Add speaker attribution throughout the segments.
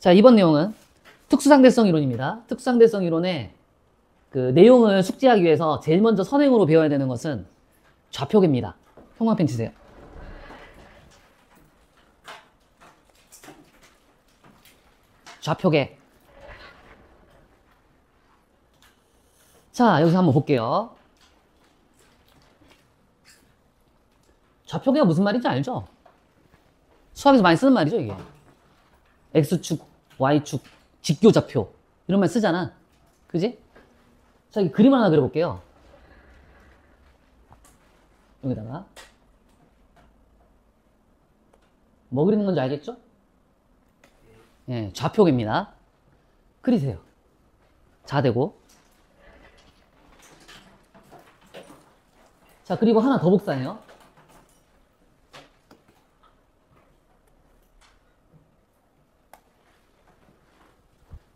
Speaker 1: 자, 이번 내용은 특수상대성 이론입니다. 특수상대성 이론의 그 내용을 숙지하기 위해서 제일 먼저 선행으로 배워야 되는 것은 좌표계입니다. 형광펜 치세요. 좌표계. 자, 여기서 한번 볼게요. 좌표계가 무슨 말인지 알죠? 수학에서 많이 쓰는 말이죠, 이게. X축, Y축, 직교좌표. 이런 말 쓰잖아. 그지? 자, 이 그림을 하나 그려볼게요. 여기다가. 뭐 그리는 건지 알겠죠? 예, 좌표계입니다. 그리세요. 자대고. 자, 그리고 하나 더 복사해요.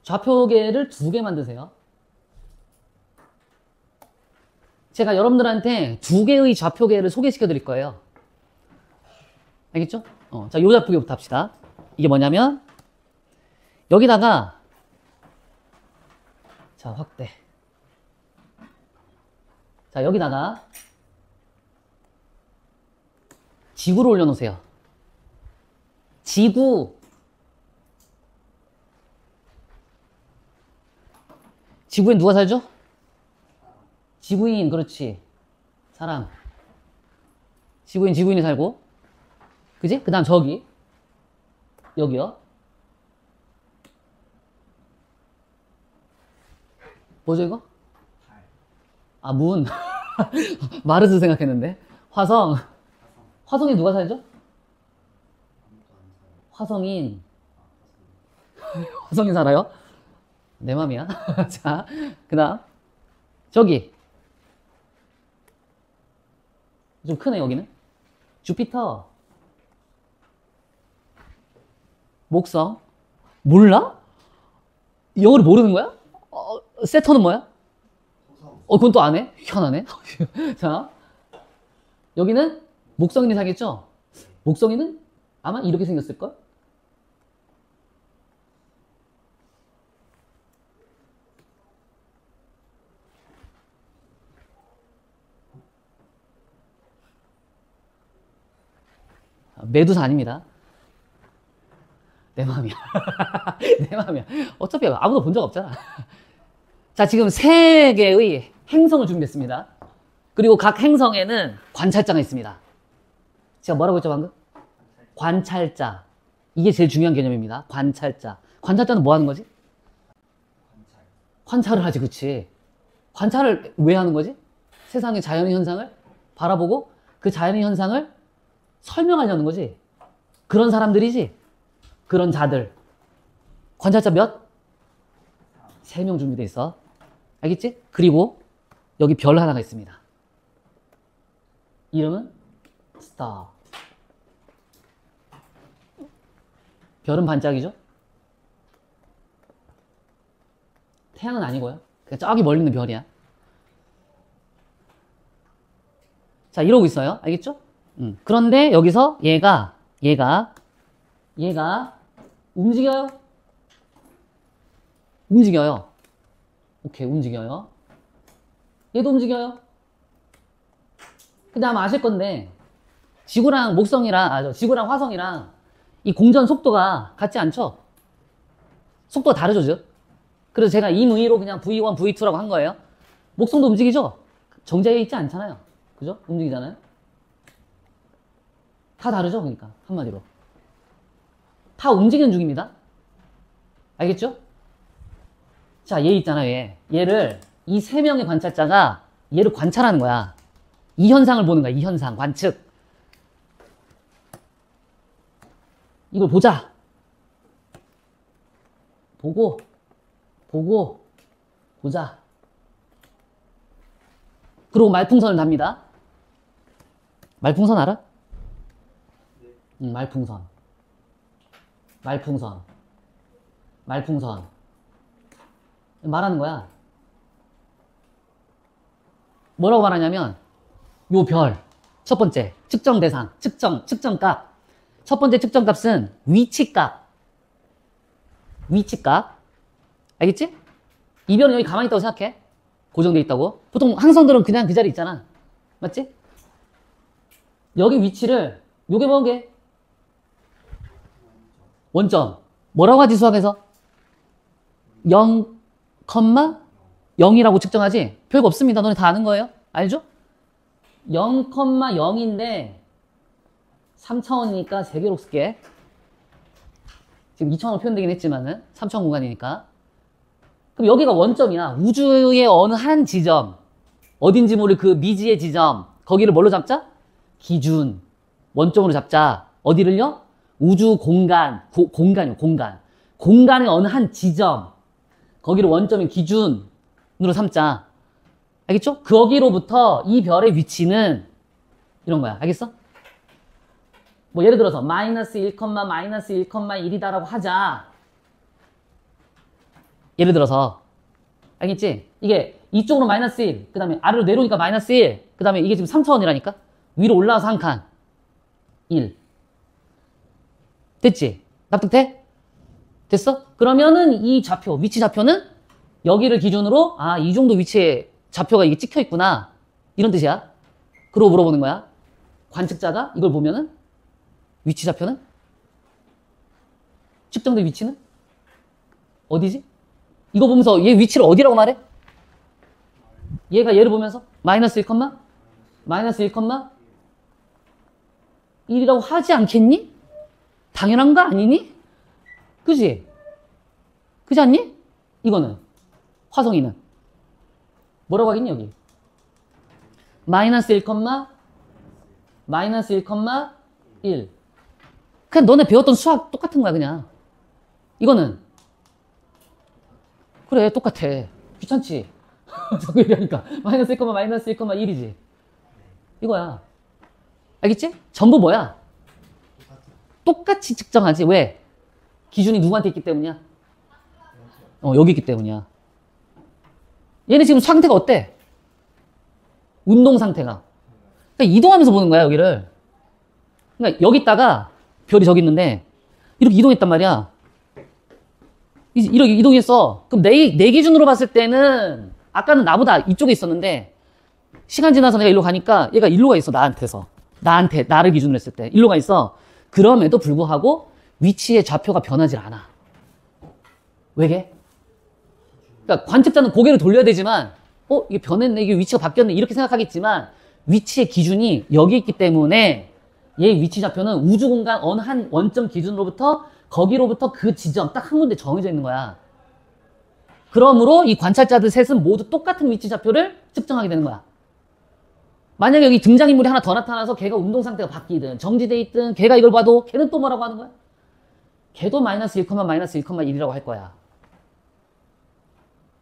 Speaker 1: 좌표계를 2개 만드세요. 제가 여러분들한테 2개의 좌표계를 소개시켜 드릴 거예요. 알겠죠? 자, 요 좌표계부터 합시다. 이게 뭐냐면, 여기다가, 자, 확대. 자, 여기다가, 지구를 올려놓으세요. 지구. 지구엔 누가 살죠? 지구인, 그렇지. 사람. 지구인이 살고. 그지? 그 다음 저기. 여기요. 뭐죠, 이거? 아, 문. 마르스 생각했는데. 화성. 화성에 누가 살죠? 화성인. 화성인 살아요? 내 맘이야. 자, 그 다음. 저기. 좀 크네, 여기는. 주피터. 목성. 몰라? 영어를 모르는 거야? 세터는 뭐야? 그건 또 안 해? 희한하네. 자, 여기는 목성인이 살겠죠? 목성인은 아마 이렇게 생겼을걸? 메두사 아닙니다. 내 맘이야. 내 맘이야. 어차피 아무도 본 적 없잖아. 자, 지금 3개의 행성을 준비했습니다. 그리고 각 행성에는 관찰자가 있습니다. 제가 뭐라고 했죠, 방금? 관찰자. 이게 제일 중요한 개념입니다. 관찰자. 관찰자는 뭐 하는 거지? 관찰을 하지, 그치? 관찰을 왜 하는 거지? 세상의 자연의 현상을 바라보고 그 자연의 현상을 설명하려는 거지. 그런 사람들이지. 그런 자들. 관찰자 몇? 3명 준비되어 있어. 알겠지? 그리고 여기 별 하나가 있습니다. 이름은 스타. 별은 반짝이죠? 태양은 아니고요. 그냥 저기 멀리 있는 별이야. 자, 이러고 있어요. 알겠죠? 그런데 여기서 얘가 움직여요. 움직여요. 오케이, 움직여요. 얘도 움직여요. 근데 아마 아실 건데, 지구랑 목성이랑, 지구랑 화성이랑 이 공전 속도가 같지 않죠? 속도가 다르죠, 즉? 그래서 제가 임의로 그냥 V1, V2라고 한 거예요. 목성도 움직이죠? 정제해 있지 않잖아요. 그죠? 움직이잖아요. 다 다르죠? 그러니까 한마디로 다 움직이는 중입니다. 알겠죠? 자, 얘 있잖아요. 얘를 이 3명의 관찰자가 얘를 관찰하는 거야. 이 현상을 보는 거야. 이 현상, 관측. 이걸 보자. 보고 보자. 그리고 말풍선을 답니다. 말풍선 알아? 말풍선. 말하는 거야. 뭐라고 말하냐면, 요 별, 첫 번째, 측정 대상, 측정값. 첫 번째 측정값은 위치값. 위치값. 알겠지? 이 별은 여기 가만히 있다고 생각해. 고정돼 있다고. 보통 항성들은 그냥 그 자리에 있잖아. 맞지? 여기 위치를 요게 뭐게? 원점. 뭐라고 하지 수학에서? 0,0이라고 측정하지? 별거 없습니다. 너네 다 아는 거예요? 알죠? 0,0인데 3차원이니까 3개로 쓸게. 지금 2차원으로 표현되긴 했지만은 3차원 공간이니까. 그럼 여기가 원점이야. 우주의 어느 한 지점, 어딘지 모를 그 미지의 지점, 거기를 뭘로 잡자? 기준. 원점으로 잡자. 어디를요? 우주 공간. 공간이요, 공간. 공간의 어느 한 지점, 거기를 원점인 기준으로 삼자. 알겠죠? 거기로부터 이 별의 위치는 이런 거야. 알겠어? 뭐 예를 들어서 마이너스 1, 마이너스 1,1이다라고 하자. 예를 들어서 알겠지? 이게 이쪽으로 마이너스 1, 그 다음에 아래로 내려오니까 마이너스 1, 그 다음에 이게 지금 3차원이라니까? 위로 올라와서 한 칸 1. 됐지? 납득돼? 됐어? 그러면은 이 좌표, 위치 좌표는 여기를 기준으로 이 정도 위치에 좌표가 이게 찍혀 있구나, 이런 뜻이야. 그러고 물어보는 거야. 관측자가 이걸 보면은 위치 좌표는? 측정된 위치는? 어디지? 이거 보면서 얘 위치를 어디라고 말해? 얘가 얘를 보면서 마이너스 1, 마이너스 1,1이라고 하지 않겠니? 당연한 거 아니니? 그지? 그지 않니? 이거는 화성이는 뭐라고 하겠니 여기? 마이너스 1, 마이너스 1,1. 그냥 너네 배웠던 수학 똑같은 거야 그냥. 이거는 그래 똑같아. 귀찮지? 자꾸 얘기하니까 마이너스 1, 마이너스 1,1이지. 이거야. 알겠지? 전부 뭐야? 똑같이 측정하지. 왜? 기준이 누구한테 있기 때문이야? 여기 있기 때문이야. 얘는 지금 상태가 어때? 운동 상태가. 그러니까 이동하면서 보는 거야 여기를. 그러니까 여기 있다가 별이 저기 있는데 이렇게 이동했단 말이야. 이렇게 이동했어. 그럼 내 기준으로 봤을 때는 아까는 나보다 이쪽에 있었는데 시간 지나서 내가 일로 가니까 얘가 일로 가 있어. 나를 기준으로 했을 때 일로 가 있어. 그럼에도 불구하고 위치의 좌표가 변하질 않아. 왜게? 그러니까 관측자는 고개를 돌려야 되지만 이게 변했네, 이게 위치가 바뀌었네 이렇게 생각하겠지만 위치의 기준이 여기 있기 때문에 얘 위치 좌표는 우주공간 어느 한 원점 기준으로부터 거기로부터 그 지점 딱 한 군데 정해져 있는 거야. 그러므로 이 관찰자들 셋은 모두 똑같은 위치 좌표를 측정하게 되는 거야. 만약에 여기 등장인물이 하나 더 나타나서 걔가 운동 상태가 바뀌든 정지돼 있든 걔가 이걸 봐도 걔는 또 뭐라고 하는 거야? 걔도 마이너스 1, 마이너스 1,1이라고 할 거야.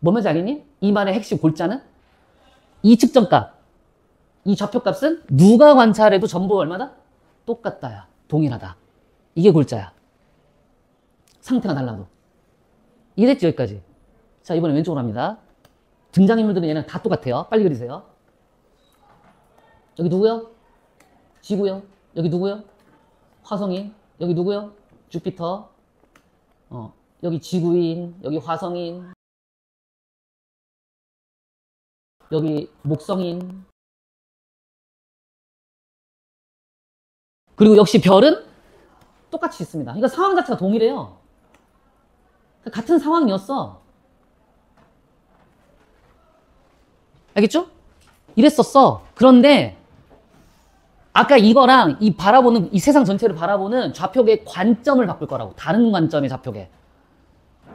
Speaker 1: 뭔 말인지 알겠니? 이 말의 핵심 골자는 이 측정값, 이 좌표값은 누가 관찰해도 전부 얼마다? 똑같다야. 동일하다. 이게 골자야. 상태가 달라도. 이해됐지 여기까지? 자, 이번에 왼쪽으로 합니다. 등장인물들은 얘는 다 똑같아요. 빨리 그리세요. 여기 누구요? 지구요. 여기 누구요? 화성인. 여기 누구요? 주피터. 여기 지구인. 여기 화성인. 여기 목성인. 그리고 역시 별은 똑같이 있습니다. 그러니까 상황 자체가 동일해요. 같은 상황이었어. 알겠죠? 이랬었어. 그런데 아까 이거랑 이 세상 전체를 바라보는 좌표계의 관점을 바꿀 거라고. 다른 관점의 좌표계.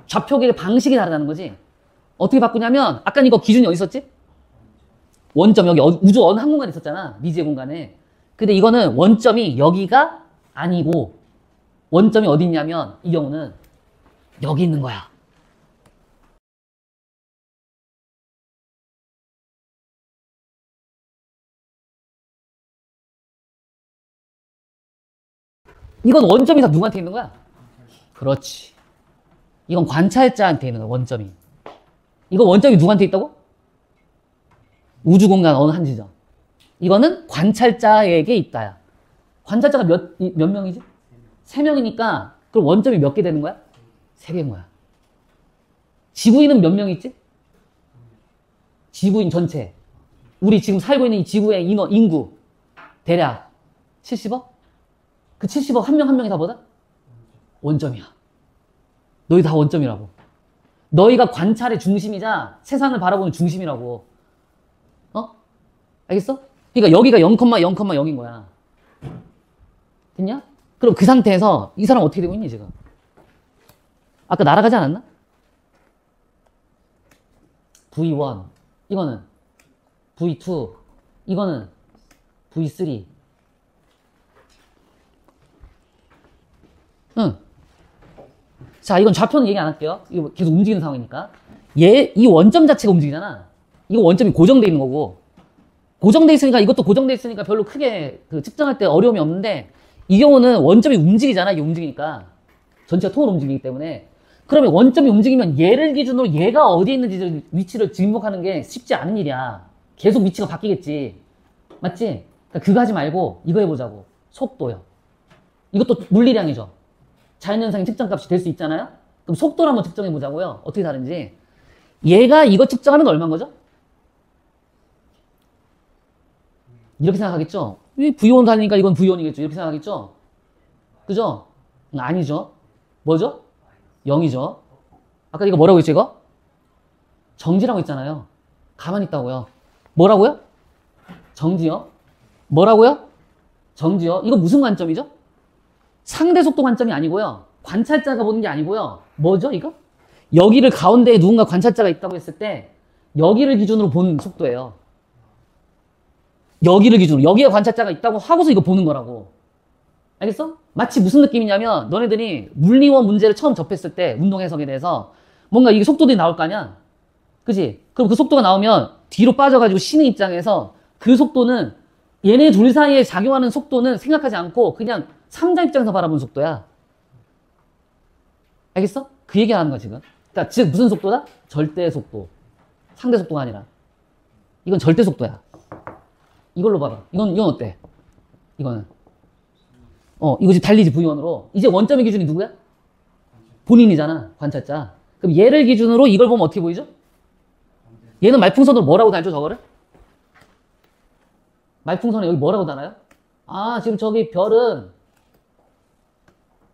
Speaker 1: 좌표계의 방식이 다르다는 거지. 어떻게 바꾸냐면 아까 이거 기준이 어디 있었지? 원점 여기 우주 어느 한 공간에 있었잖아. 미지의 공간에. 근데 이거는 원점이 여기가 아니고 원점이 어디 있냐면 이 경우는 여기 있는 거야. 이건 원점이 다 누구한테 있는 거야? 그렇지. 이건 관찰자한테 있는 거야, 원점이. 이거 원점이 누구한테 있다고? 우주공간 어느 한 지점. 이거는 관찰자에게 있다야. 관찰자가 몇 명이지? 3명이니까 그럼 원점이 몇 개 되는 거야? 3개인 거야. 지구인은 몇 명 있지? 지구인 전체. 우리 지금 살고 있는 이 지구의 인구. 대략 70억? 그 70억 한 명 한 명이 다 뭐다? 원점이야. 너희 다 원점이라고. 너희가 관찰의 중심이자 세상을 바라보는 중심이라고. 어? 알겠어? 그러니까 여기가 0,0,0인 거야. 됐냐? 그럼 그 상태에서 이 사람 어떻게 되고 있니 지금? 아까 날아가지 않았나? V1 이거는 V2 이거는 V3 응. 자, 이건 좌표는 얘기 안 할게요. 이거 계속 움직이는 상황이니까. 이 원점 자체가 움직이잖아. 이거 원점이 고정돼 있는 거고. 고정돼 있으니까 이것도 고정돼 있으니까 별로 크게 그 측정할 때 어려움이 없는데 이 경우는 원점이 움직이잖아. 이게 움직이니까. 전체가 통으로 움직이기 때문에. 그러면 원점이 움직이면 얘를 기준으로 얘가 어디에 있는지 위치를 증명하는 게 쉽지 않은 일이야. 계속 위치가 바뀌겠지. 맞지? 그러니까 그거 하지 말고 이거 해보자고. 속도요. 이것도 물리량이죠. 자연현상의 측정값이 될 수 있잖아요? 그럼 속도를 한번 측정해보자고요. 어떻게 다른지. 얘가 이거 측정하는 건 얼마인 거죠? 이렇게 생각하겠죠? V1 달리니까 이건 V1이겠죠? 이렇게 생각하겠죠? 그죠? 아니죠. 뭐죠? 0이죠. 아까 이거 뭐라고 했죠, 이거? 정지라고 했잖아요. 가만히 있다고요. 뭐라고요? 정지요. 뭐라고요? 정지요. 이거 무슨 관점이죠? 상대 속도 관점이 아니고요. 관찰자가 보는 게 아니고요. 뭐죠, 이거? 여기를 가운데에 누군가 관찰자가 있다고 했을 때 여기를 기준으로 본 속도예요. 여기를 기준으로. 여기에 관찰자가 있다고 하고서 이거 보는 거라고. 알겠어? 마치 무슨 느낌이냐면 너네들이 물리원 문제를 처음 접했을 때 운동 해석에 대해서 뭔가 이게 속도들이 나올 거 아니야? 그지? 그럼 그 속도가 나오면 뒤로 빠져가지고 쉬는 입장에서 그 속도는 얘네 둘 사이에 작용하는 속도는 생각하지 않고 그냥 3자 입장에서 바라보는 속도야. 알겠어? 그 얘기 하는 거야 지금. 그러니까 즉 무슨 속도다? 절대 속도. 상대 속도가 아니라. 이건 절대 속도야. 이걸로 봐봐. 이건 어때? 이거는. 이거 지금 달리지 V1으로. 이제 원점의 기준이 누구야? 본인이잖아. 관찰자. 그럼 얘를 기준으로 이걸 보면 어떻게 보이죠? 얘는 말풍선으로 뭐라고 달죠, 저거를? 말풍선에 여기 뭐라고 달아요? 아, 지금 저기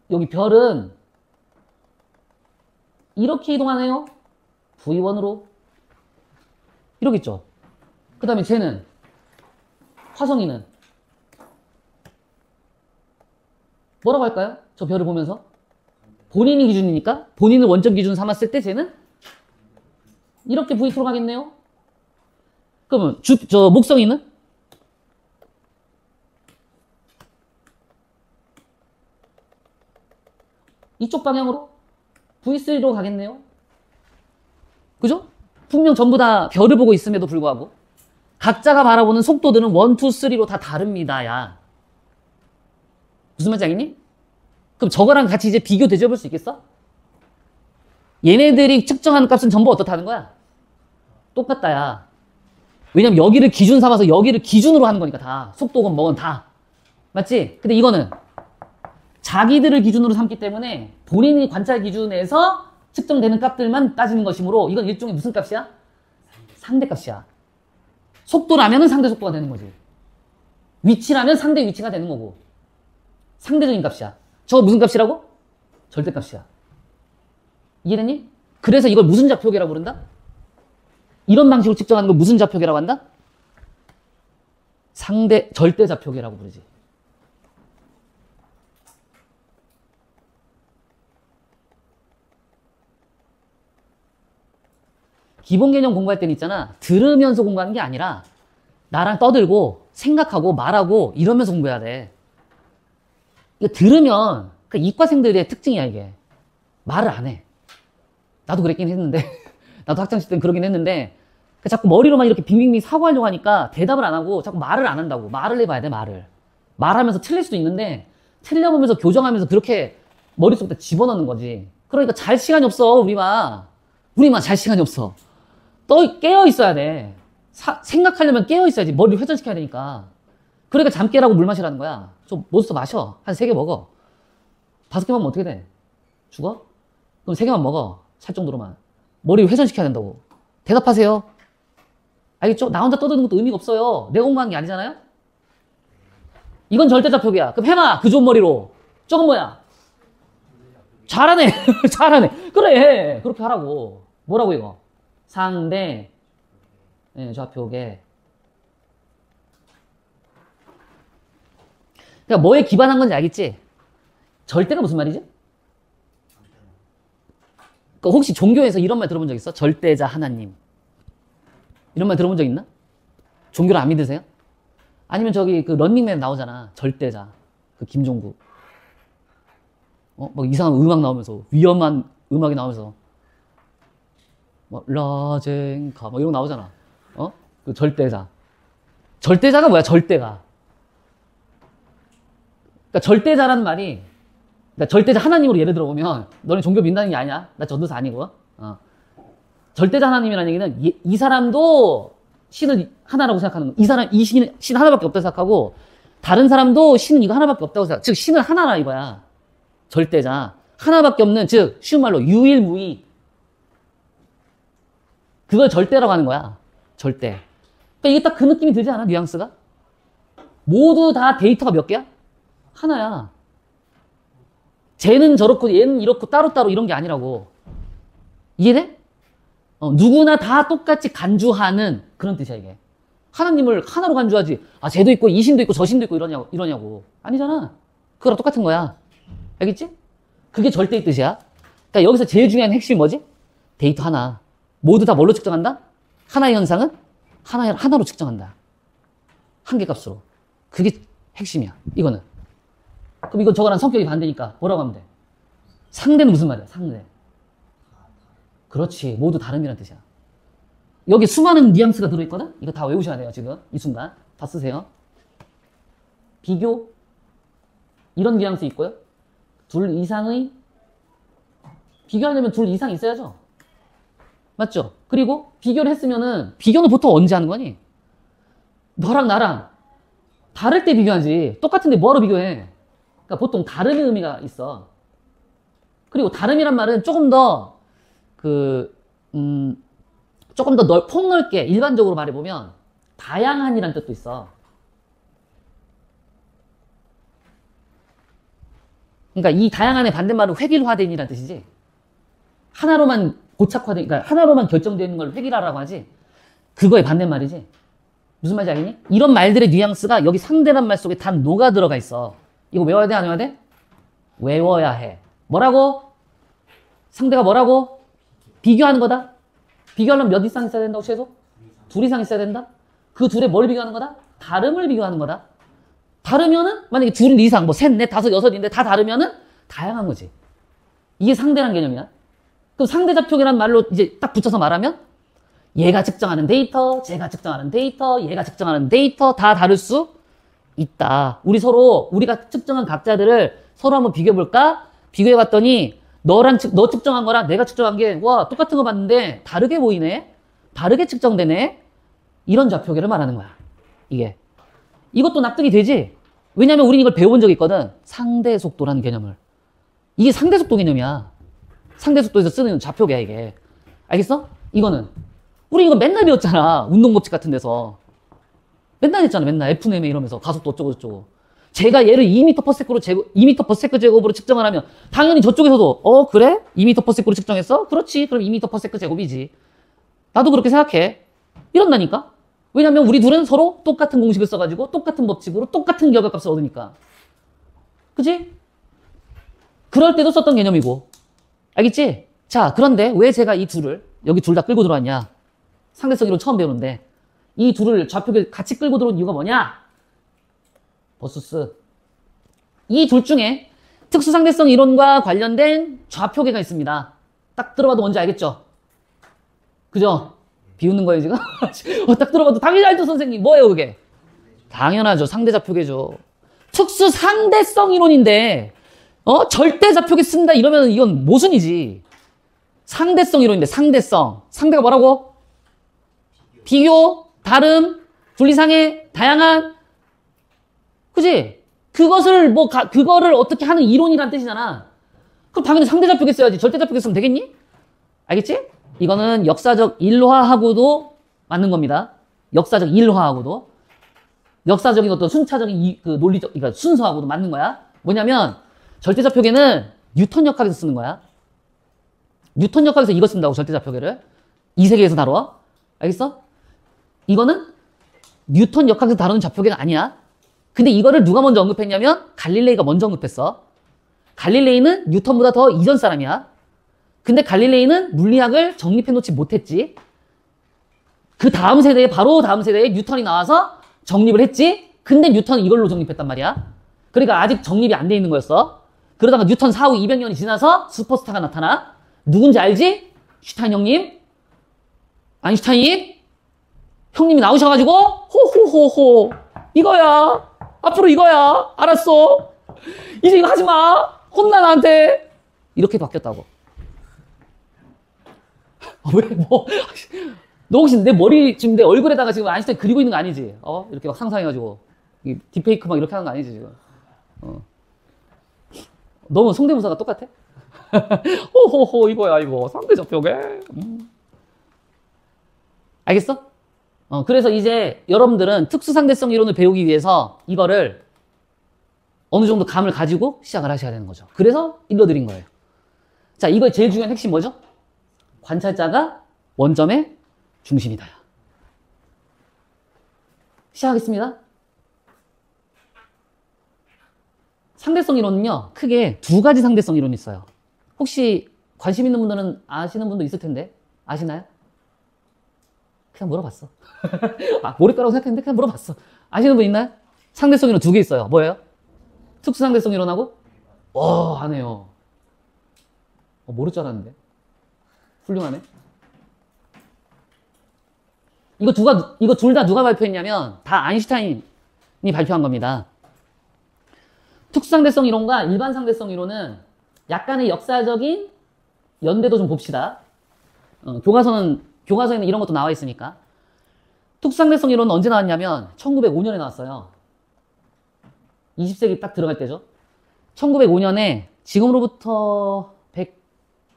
Speaker 1: 여기 별은 이렇게 이동하네요. V1으로. 이러겠죠. 그 다음에 쟤는, 화성이는 뭐라고 할까요? 저 별을 보면서? 본인이 기준이니까 본인을 원점 기준 삼았을 때 쟤는 이렇게 V2로 가겠네요. 그러면 저 목성이는? 이쪽 방향으로 V3로 가겠네요. 그죠? 분명 전부 다 별을 보고 있음에도 불구하고 각자가 바라보는 속도들은 1, 2, 3로 다 다릅니다. 야. 무슨 말인지 알겠니? 그럼 저거랑 같이 이제 비교 대조해 볼 수 있겠어? 얘네들이 측정하는 값은 전부 어떻다는 거야? 똑같다, 야. 왜냐면 여기를 기준 삼아서 여기를 기준으로 하는 거니까 다. 속도건 뭐건 다. 맞지? 근데 이거는 자기들을 기준으로 삼기 때문에 본인이 관찰 기준에서 측정되는 값들만 따지는 것이므로 이건 일종의 무슨 값이야? 상대값이야. 속도라면은 상대 속도가 되는 거지. 위치라면 상대 위치가 되는 거고. 상대적인 값이야. 저거 무슨 값이라고? 절대값이야. 이해됐니? 그래서 이걸 무슨 좌표계라고 부른다? 이런 방식으로 측정하는 걸 무슨 좌표계라고 한다? 절대 좌표계라고 부르지. 기본 개념 공부할 때는 있잖아. 들으면서 공부하는 게 아니라 나랑 떠들고 생각하고 말하고 이러면서 공부해야 돼. 이거 들으면 그 이과생들의 특징이야 이게. 말을 안 해. 나도 그랬긴 했는데 나도 학창시절 때는 그러긴 했는데 자꾸 머리로만 이렇게 빙빙빙 사고하려고 하니까 대답을 안 하고 자꾸 말을 안 한다고. 말을 해봐야 돼 말을. 말하면서 틀릴 수도 있는데 틀려보면서 교정하면서 그렇게 머릿속에 집어넣는 거지. 그러니까 잘 시간이 없어 우리만 잘 시간이 없어. 깨어 있어야 돼. 생각하려면 깨어 있어야지. 머리를 회전시켜야 되니까. 그러니까 잠 깨라고 물 마시라는 거야. 좀 몬스터 마셔. 한 3개 먹어. 5개 먹으면 어떻게 돼? 죽어? 그럼 3개만 먹어. 살 정도로만. 머리를 회전시켜야 된다고. 대답하세요. 알겠죠? 나 혼자 떠드는 것도 의미가 없어요. 내가 공부한 게 아니잖아요? 이건 절대좌표기야. 그럼 해봐. 그 좋은 머리로. 저건 뭐야? 잘하네. 잘하네. 그래. 그렇게 하라고. 뭐라고 이거? 상대 좌표계. 그러니까 뭐에 기반한 건지 알겠지? 절대가 무슨 말이지? 그러니까 혹시 종교에서 이런 말 들어본 적 있어? 절대자 하나님. 이런 말 들어본 적 있나? 종교를 안 믿으세요? 아니면 저기 그 런닝맨 나오잖아. 절대자. 그 김종국. 막 이상한 음악 나오면서, 위험한 음악이 나오면서, 라젠가, 이런 거 나오잖아. 그 절대자. 절대자가 뭐야, 절대가. 그러니까 절대자라는 말이, 그러니까 절대자 하나님으로 예를 들어보면, 너네 종교 믿는다는 게 아니야. 나 전도사 아니고. 절대자 하나님이라는 얘기는, 이 사람도 신을 하나라고 생각하는 거야. 이 신 하나밖에 없다고 생각하고, 다른 사람도 신은 이거 하나밖에 없다고 생각. 즉, 신은 하나라 이거야. 절대자. 하나밖에 없는, 즉, 쉬운 말로 유일무이. 그걸 절대라고 하는 거야. 절대. 그러니까 이게 딱 그 느낌이 들지 않아? 뉘앙스가? 모두 다 데이터가 몇 개야? 하나야. 쟤는 저렇고 얘는 이렇고 따로따로 이런 게 아니라고. 이해돼? 누구나 다 똑같이 간주하는 그런 뜻이야, 이게. 하나님을 하나로 간주하지. 아, 쟤도 있고 이 신도 있고 저 신도 있고 이러냐고. 아니잖아. 그거랑 똑같은 거야. 알겠지? 그게 절대의 뜻이야. 그러니까 여기서 제일 중요한 핵심이 뭐지? 데이터 하나. 모두 다 뭘로 측정한다? 하나의 현상은 하나로 측정한다. 한계값으로. 그게 핵심이야. 이거는. 그럼 이건 저거랑 성격이 반대니까 뭐라고 하면 돼? 상대는 무슨 말이야? 상대. 그렇지. 모두 다름이라는 뜻이야. 여기 수많은 뉘앙스가 들어있거든? 이거 다 외우셔야 돼요, 지금. 이 순간. 다 쓰세요. 비교. 이런 뉘앙스 있고요. 둘 이상의. 비교하려면 둘 이상 있어야죠. 맞죠? 그리고 비교를 했으면은, 비교는 보통 언제 하는 거니? 너랑 나랑 다를 때 비교하지. 똑같은데 뭐하러 비교해? 그러니까 보통 다름의 의미가 있어. 그리고 다름이란 말은 조금 더 폭넓게 일반적으로 말해보면 다양한이란 뜻도 있어. 그러니까 이 다양한의 반대말은 획일화된이란 뜻이지. 하나로만 고착화된, 그러니까 하나로만 결정되는 걸 획일화라고 하지. 그거의 반대말이지. 무슨 말인지 알겠니? 이런 말들의 뉘앙스가 여기 상대란 말 속에 다 녹아 들어가 있어. 이거 외워야 돼, 안 외워야 돼? 외워야 해. 뭐라고? 상대가 뭐라고? 비교하는 거다. 비교하려면 몇 이상 있어야 된다고 최소? 둘 이상 있어야 된다. 그 둘에 뭘 비교하는 거다? 다름을 비교하는 거다. 다르면은 만약에 둘 이상, 뭐 셋, 넷, 다섯, 여섯인데 다 다르면은 다양한 거지. 이게 상대란 개념이야. 그럼 상대좌표계란 말로 이제 딱 붙여서 말하면 얘가 측정하는 데이터, 쟤가 측정하는 데이터, 얘가 측정하는 데이터 다 다를 수 있다. 우리가 측정한 각자들을 서로 한번 비교해볼까? 비교해봤더니 너 측정한 거랑 내가 측정한 게, 와, 똑같은 거 봤는데 다르게 보이네? 다르게 측정되네? 이런 좌표계를 말하는 거야. 이게. 이것도 납득이 되지? 왜냐면 우린 이걸 배워본 적이 있거든. 상대속도라는 개념을. 이게 상대속도 개념이야. 상대속도에서 쓰는 좌표계야, 이게. 알겠어? 이거는. 우리 이거 맨날 배웠잖아. 운동법칙 같은 데서. 맨날 했잖아, 맨날. F네메 이러면서 가속도 어쩌고저쩌고. 제가 얘를 2m/s 제곱으로 측정을 하면 당연히 저쪽에서도 그래? 2m/s로 측정했어? 그렇지. 그럼 2m/s 제곱이지. 나도 그렇게 생각해. 이런다니까. 왜냐면 우리 둘은 서로 똑같은 공식을 써가지고 똑같은 법칙으로 똑같은 결과값을 얻으니까. 그치? 그럴 때도 썼던 개념이고. 알겠지? 자, 그런데 왜 제가 이 둘을 여기 둘 다 끌고 들어왔냐? 상대성 이론 처음 배우는데 이 둘을 좌표를 같이 끌고 들어온 이유가 뭐냐? 버수스. 이 둘 중에 특수상대성 이론과 관련된 좌표계가 있습니다. 딱 들어봐도 뭔지 알겠죠? 그죠? 비웃는 거예요, 지금? 딱 들어봐도 당연히 알죠, 선생님. 뭐예요, 그게? 당연하죠. 상대좌표계죠. 특수상대성 이론인데, 절대좌표계 쓴다 이러면 이건 모순이지. 상대성 이론인데, 상대성. 상대가 뭐라고? 비교, 다름, 둘 이상의, 다양한. 그지? 그거를 어떻게 하는 이론이란 뜻이잖아. 그럼 당연히 상대좌표계 써야지. 절대좌표계 쓰면 되겠니? 알겠지? 이거는 역사적 일화하고도 맞는 겁니다. 역사적 일화하고도. 역사적인 어떤 순차적인 그 논리적, 그러니까 순서하고도 맞는 거야. 뭐냐면, 절대좌표계는 뉴턴 역학에서 쓰는 거야. 뉴턴 역학에서 이거 쓴다고, 절대좌표계를. 이 세계에서 다뤄. 알겠어? 이거는 뉴턴 역학에서 다루는 좌표계가 아니야. 근데 이거를 누가 먼저 언급했냐면, 갈릴레이가 먼저 언급했어. 갈릴레이는 뉴턴보다 더 이전 사람이야. 근데 갈릴레이는 물리학을 정립해놓지 못했지. 그 다음 세대에, 바로 다음 세대에 뉴턴이 나와서 정립을 했지. 근데 뉴턴은 이걸로 정립했단 말이야. 그러니까 아직 정립이 안 돼 있는 거였어. 그러다가 뉴턴 사후 200년이 지나서 슈퍼스타가 나타나. 누군지 알지? 슈타인 형님? 아인슈타인? 형님이 나오셔가지고 호호호호 이거야. 앞으로 이거야. 알았어. 이제 이거 하지마. 혼나 나한테. 이렇게 바뀌었다고. 왜 뭐. 너 혹시 내 머리 지금 내 얼굴에다가 지금 아인슈타인 그리고 있는 거 아니지? 이렇게 막 상상해가지고 딥페이크 막 이렇게 하는 거 아니지 지금? 너무 성대모사가 똑같아? 호호호 이거야 이거 상대좌표계. 알겠어? 그래서 이제 여러분들은 특수상대성 이론을 배우기 위해서 이거를 어느 정도 감을 가지고 시작을 하셔야 되는 거죠. 그래서 읽어드린 거예요. 자, 이거의 제일 중요한 핵심 뭐죠? 관찰자가 원점의 중심이다. 시작하겠습니다. 상대성 이론은요, 크게 두 가지 상대성 이론이 있어요. 혹시 관심 있는 분들은 아시는 분도 있을 텐데, 아시나요? 그냥 물어봤어. 모를 거라고 생각했는데 그냥 물어봤어. 아시는 분 있나요? 상대성 이론 두 개 있어요. 뭐예요? 특수상대성 이론하고? 안 해요. 모를 줄 알았는데. 훌륭하네. 이거 둘 다 누가 발표했냐면, 다 아인슈타인이 발표한 겁니다. 특수상대성 이론과 일반 상대성 이론은 약간의 역사적인 연대도 좀 봅시다. 교과서에는 이런 것도 나와 있으니까. 특수상대성 이론은 언제 나왔냐면 1905년에 나왔어요. 20세기 딱 들어갈 때죠. 1905년에 지금으로부터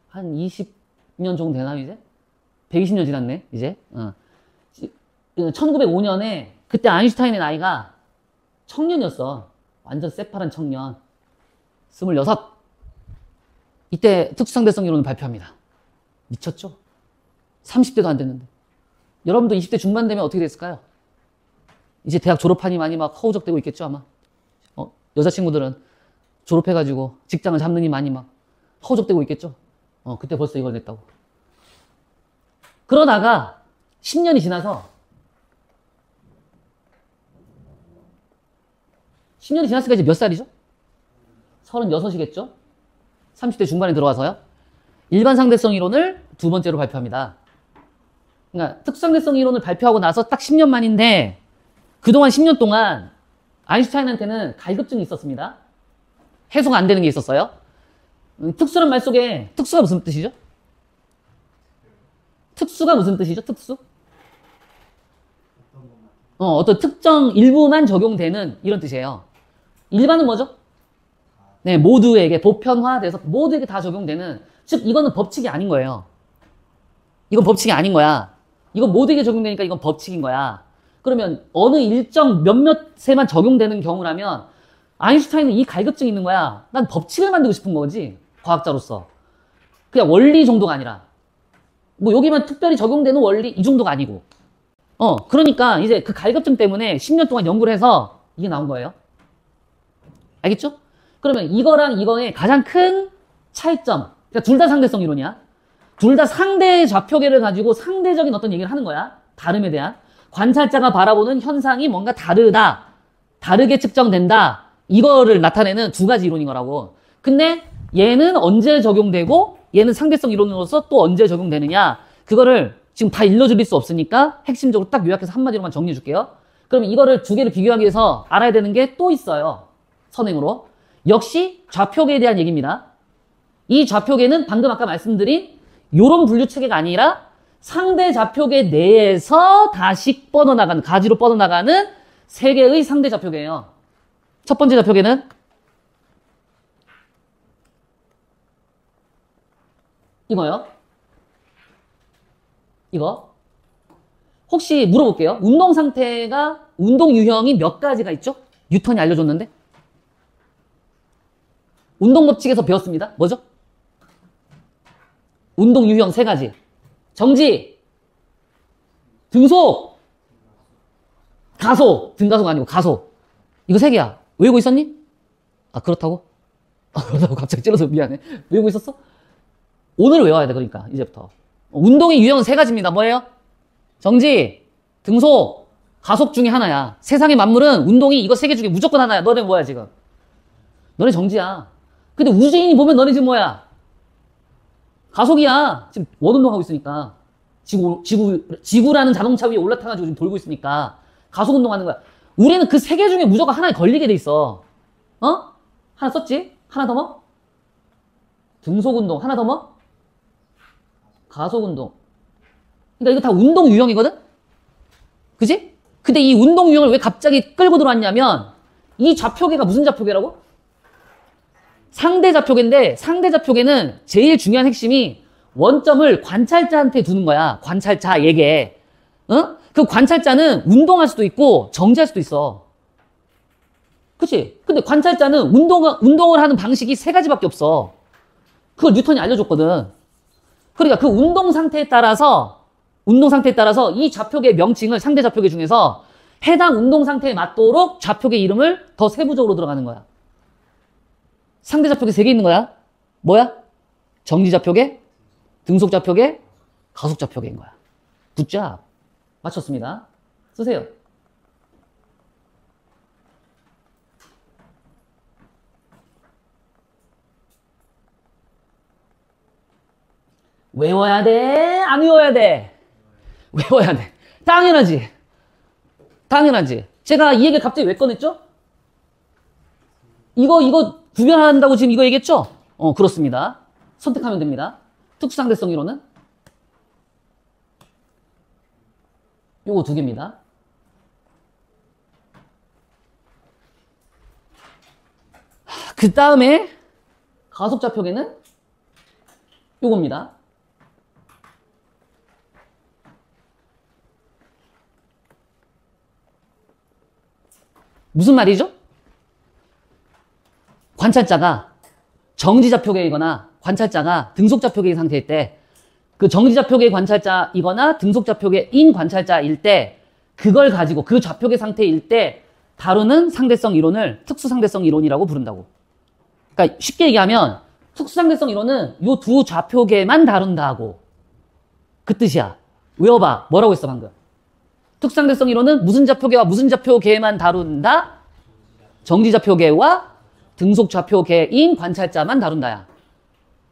Speaker 1: 한 20년 정도 되나요, 이제? 120년 지났네, 이제. 1905년에 그때 아인슈타인의 나이가 청년이었어. 완전 새파란 청년. 26. 이때 특수상대성 이론을 발표합니다. 미쳤죠? 30대도 안 됐는데. 여러분도 20대 중반 되면 어떻게 됐을까요? 이제 대학 졸업하니 많이 막 허우적대고 있겠죠, 아마. 여자친구들은 졸업해가지고 직장을 잡느니 많이 막 허우적대고 있겠죠? 그때 벌써 이걸 냈다고. 그러다가 10년이 지나서 10년이 지났으니까 이제 몇 살이죠? 36이겠죠? 30대 중반에 들어와서요. 일반 상대성 이론을 두 번째로 발표합니다. 그러니까 특수상대성 이론을 발표하고 나서 딱 10년 만인데 그동안 10년 동안 아인슈타인한테는 갈급증이 있었습니다. 해소가 안 되는 게 있었어요. 특수란 말 속에 특수가 무슨 뜻이죠? 특수가 무슨 뜻이죠? 특수? 어떤 특정 일부만 적용되는 이런 뜻이에요. 일반은 뭐죠? 네, 모두에게 보편화돼서 모두에게 다 적용되는, 즉 이거는 법칙이 아닌 거예요. 이건 법칙이 아닌 거야. 이건 모두에게 적용되니까 이건 법칙인 거야. 그러면 어느 일정 몇몇에만 적용되는 경우라면 아인슈타인은 이 갈급증이 있는 거야. 난 법칙을 만들고 싶은 거지, 과학자로서. 그냥 원리 정도가 아니라 뭐 여기만 특별히 적용되는 원리 이 정도가 아니고. 그러니까 이제 그 갈급증 때문에 10년 동안 연구를 해서 이게 나온 거예요. 알겠죠? 그러면 이거랑 이거의 가장 큰 차이점, 그러니까 둘 다 상대성 이론이야. 둘 다 상대 좌표계를 가지고 상대적인 어떤 얘기를 하는 거야. 다름에 대한. 관찰자가 바라보는 현상이 뭔가 다르다. 다르게 측정된다. 이거를 나타내는 두 가지 이론인 거라고. 근데 얘는 언제 적용되고 얘는 상대성 이론으로서 또 언제 적용되느냐. 그거를 지금 다 일러드릴 수 없으니까 핵심적으로 딱 요약해서 한마디로만 정리해 줄게요. 그럼 이거를 두 개를 비교하기 위해서 알아야 되는 게 또 있어요. 선행으로. 역시 좌표계에 대한 얘기입니다. 이 좌표계는 방금 아까 말씀드린 요런 분류 체계가 아니라 상대 좌표계 내에서 다시 뻗어나가는, 가지로 뻗어나가는 세 개의 상대 좌표계예요. 첫 번째 좌표계는 이거요. 이거. 혹시 물어볼게요. 운동 상태가, 운동 유형이 몇 가지가 있죠? 뉴턴이 알려줬는데? 운동 법칙에서 배웠습니다. 뭐죠? 운동 유형 3가지. 정지, 등속, 가속. 등가속 아니고 가속. 이거 3개야. 외우고 있었니? 아, 그렇다고? 아, 그렇다고 갑자기 찔러서 미안해. 외우고 있었어? 오늘 외워야 돼, 그러니까, 이제부터. 운동의 유형은 3가지입니다. 뭐예요? 정지, 등속, 가속 중에 하나야. 세상의 만물은 운동이 이거 3개 중에 무조건 하나야. 너네 뭐야, 지금? 너네 정지야. 근데 우주인이 보면 너네 지금 뭐야? 가속이야. 지금 원운동하고 있으니까. 지구라는 자동차 위에 올라타가지고 지금 돌고 있으니까. 가속 운동하는 거야. 우리는 그 3개 중에 무조건 하나에 걸리게 돼 있어. 어? 하나 썼지? 하나 더 뭐? 등속 운동. 하나 더 뭐? 가속 운동. 그러니까 이거 다 운동 유형이거든? 그지? 근데 이 운동 유형을 왜 갑자기 끌고 들어왔냐면, 이 좌표계가 무슨 좌표계라고? 상대 좌표계인데, 상대 좌표계는 제일 중요한 핵심이 원점을 관찰자한테 두는 거야. 관찰자에게. 어? 그 관찰자는 운동할 수도 있고 정지할 수도 있어. 그치? 근데 관찰자는 운동을 하는 방식이 3가지밖에 없어. 그걸 뉴턴이 알려줬거든. 그러니까 그 운동 상태에 따라서 이 좌표계 명칭을 상대 좌표계 중에서 해당 운동 상태에 맞도록 좌표계 이름을 더 세부적으로 들어가는 거야. 상대 좌표계 3개 있는 거야. 뭐야? 정지 좌표계, 등속 좌표계, 가속 좌표계인 거야. 굿잡. 맞췄습니다. 쓰세요. 외워야 돼? 안 외워야 돼? 외워야 돼. 당연하지. 당연하지. 제가 이 얘기를 갑자기 왜 꺼냈죠? 이거 구별한다고 지금 이거 얘기했죠? 그렇습니다. 선택하면 됩니다. 특수상대성 이론은 요거 2개입니다. 그 다음에 가속좌표계는 요겁니다. 무슨 말이죠? 관찰자가 정지좌표계이거나 관찰자가 등속좌표계의 상태일 때, 그 정지좌표계의 관찰자이거나 등속좌표계인 관찰자일 때, 그걸 가지고 그 좌표계 상태일 때 다루는 상대성 이론을 특수상대성 이론이라고 부른다고. 그러니까 쉽게 얘기하면 특수상대성 이론은 요 2 좌표계만 다룬다고. 그 뜻이야. 외워봐. 뭐라고 했어 방금? 특수상대성 이론은 무슨 좌표계와 무슨 좌표계만 다룬다? 정지좌표계와 등속좌표계인 관찰자만 다룬다야.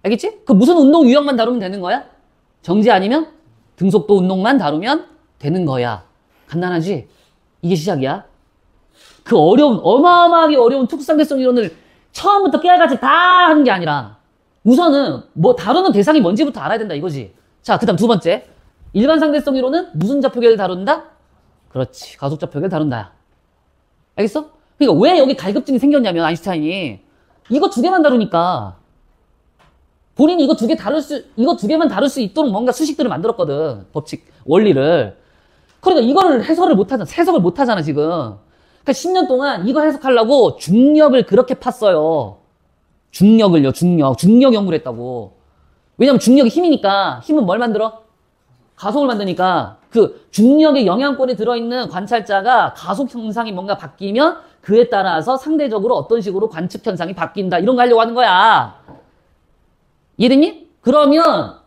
Speaker 1: 알겠지? 그 무슨 운동 유형만 다루면 되는 거야? 정지 아니면 등속도 운동만 다루면 되는 거야. 간단하지? 이게 시작이야. 그 어마어마하게 어려운 특수상대성 이론을 처음부터 깨알같이 다 하는 게 아니라 우선은 뭐 다루는 대상이 뭔지부터 알아야 된다 이거지. 자, 그 다음 2번째. 일반 상대성 이론은 무슨 좌표계를 다룬다? 그렇지. 가속좌표계를 다룬다. 알겠어? 그러니까 왜 여기 갈급증이 생겼냐면 아인슈타인이 이거 2개만 다루니까 본인이 이거 2개만 다룰 수 있도록 뭔가 수식들을 만들었거든. 법칙, 원리를. 그러니까 이거를 해석을 못 하잖아, 지금. 그러니까 10년 동안 이거 해석하려고 중력을 그렇게 팠어요. 중력을요, 중력 연구를 했다고. 왜냐면 중력이 힘이니까, 힘은 뭘 만들어? 가속을 만드니까, 그 중력의 영향권에 들어있는 관찰자가 가속 현상이 뭔가 바뀌면 그에 따라서 상대적으로 어떤 식으로 관측 현상이 바뀐다. 이런 거 하려고 하는 거야. 이해됐니? 그러면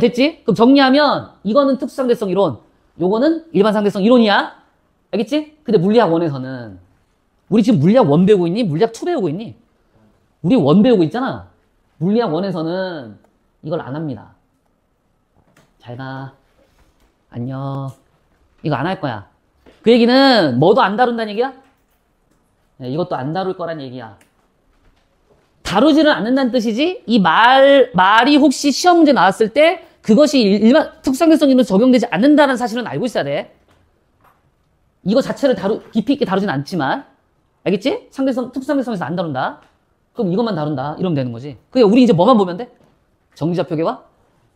Speaker 1: 됐지? 그럼 정리하면 이거는 특수상대성 이론, 요거는 일반 상대성 이론이야. 알겠지? 근데 물리학 1에서는 우리 지금 물리학 1 배우고 있니? 물리학 2 배우고 있니? 우리 1 배우고 있잖아. 물리학 1에서는 이걸 안 합니다. 잘 가. 안녕. 이거 안 할 거야. 그 얘기는 뭐도 안 다룬다는 얘기야? 네, 이것도 안 다룰 거란 얘기야. 다루지는 않는다는 뜻이지, 이 말이 혹시 시험 문제 나왔을 때 그것이 일반 특수상대성 이론에 적용되지 않는다는 사실은 알고 있어야 돼. 이거 자체를 깊이 있게 다루진 않지만, 알겠지? 특수상대성에서 안 다룬다. 그럼 이것만 다룬다. 이러면 되는 거지. 그러니까 우리 이제 뭐만 보면 돼? 정지좌표계와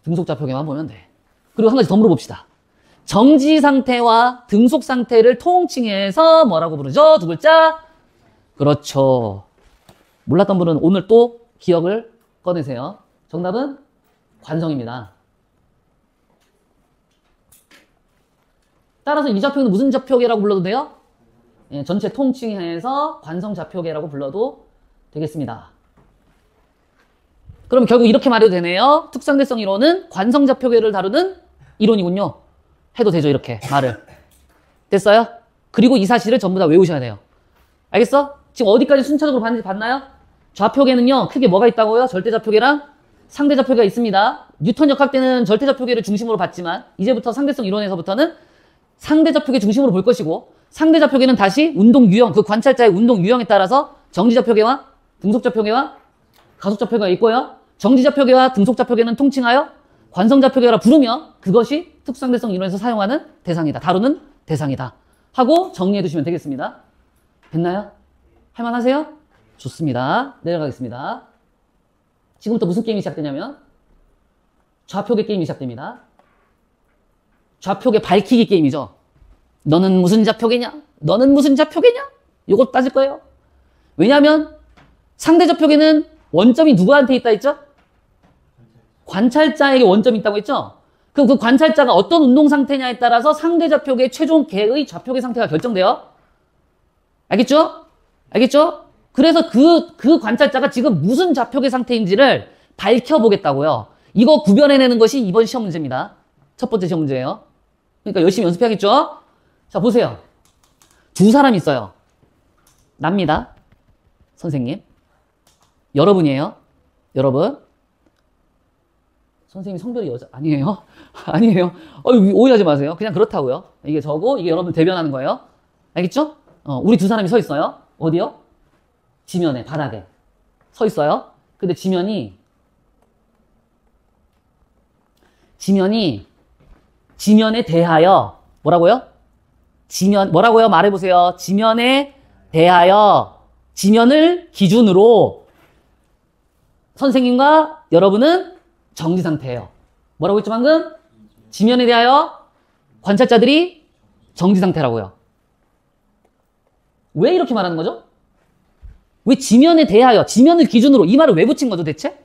Speaker 1: 등속좌표계만 보면 돼. 그리고 한 가지 더 물어봅시다. 정지 상태와 등속 상태를 통칭해서 뭐라고 부르죠? 두 글자? 그렇죠. 몰랐던 분은 오늘 또 기억을 꺼내세요. 정답은 관성입니다. 따라서 이 좌표계는 무슨 좌표계라고 불러도 돼요? 예, 전체 통칭해서 관성 좌표계라고 불러도 되겠습니다. 그럼 결국 이렇게 말해도 되네요. 특수상대성 이론은 관성 좌표계를 다루는 이론이군요. 해도 되죠, 이렇게 말을. 됐어요? 그리고 이 사실을 전부 다 외우셔야 돼요. 알겠어? 지금 어디까지 순차적으로 봤나요? 좌표계는요, 크게 뭐가 있다고요? 절대좌표계랑 상대좌표계가 있습니다. 뉴턴 역학 때는 절대좌표계를 중심으로 봤지만 이제부터 상대성 이론에서부터는 상대좌표계 중심으로 볼 것이고, 상대좌표계는 다시 운동 유형, 그 관찰자의 운동 유형에 따라서 정지좌표계와 등속좌표계와 가속좌표계가 있고요. 정지좌표계와 등속좌표계는 통칭하여 관성좌표계라 부르며 그것이 특수상대성 이론에서 사용하는 대상이다. 다루는 대상이다. 하고 정리해 두시면 되겠습니다. 됐나요? 할만하세요? 좋습니다. 내려가겠습니다. 지금부터 무슨 게임이 시작되냐면 좌표계 게임이 시작됩니다. 좌표계 밝히기 게임이죠. 너는 무슨 좌표계냐? 너는 무슨 좌표계냐? 요거 따질 거예요. 왜냐하면 상대 좌표계는 원점이 누구한테 있다 했죠? 관찰자에게 원점이 있다고 했죠? 그럼 그 관찰자가 어떤 운동 상태냐에 따라서 상대 좌표계의 최종 계의 좌표계 상태가 결정돼요. 알겠죠? 알겠죠? 그래서 그 관찰자가 지금 무슨 좌표계 상태인지를 밝혀보겠다고요. 이거 구별해내는 것이 이번 시험 문제입니다. 첫 번째 시험 문제예요. 그러니까 열심히 연습해야겠죠? 자, 보세요. 두 사람이 있어요. 납니다. 선생님. 여러분이에요. 여러분. 선생님 성별이 여자 아니에요? 아니에요. 오해하지 마세요. 그냥 그렇다고요. 이게 저고 이게 여러분 대변하는 거예요. 알겠죠? 우리 두 사람이 서 있어요. 어디요? 지면에, 바닥에 서 있어요. 근데 지면에 대하여 뭐라고요? 뭐라고요? 말해보세요. 지면에 대하여 지면을 기준으로 선생님과 여러분은 정지 상태예요. 뭐라고 했죠 방금? 지면에 대하여 관찰자들이 정지 상태라고요. 왜 이렇게 말하는 거죠? 왜 지면에 대하여, 지면을 기준으로 이 말을 왜 붙인 거죠 대체?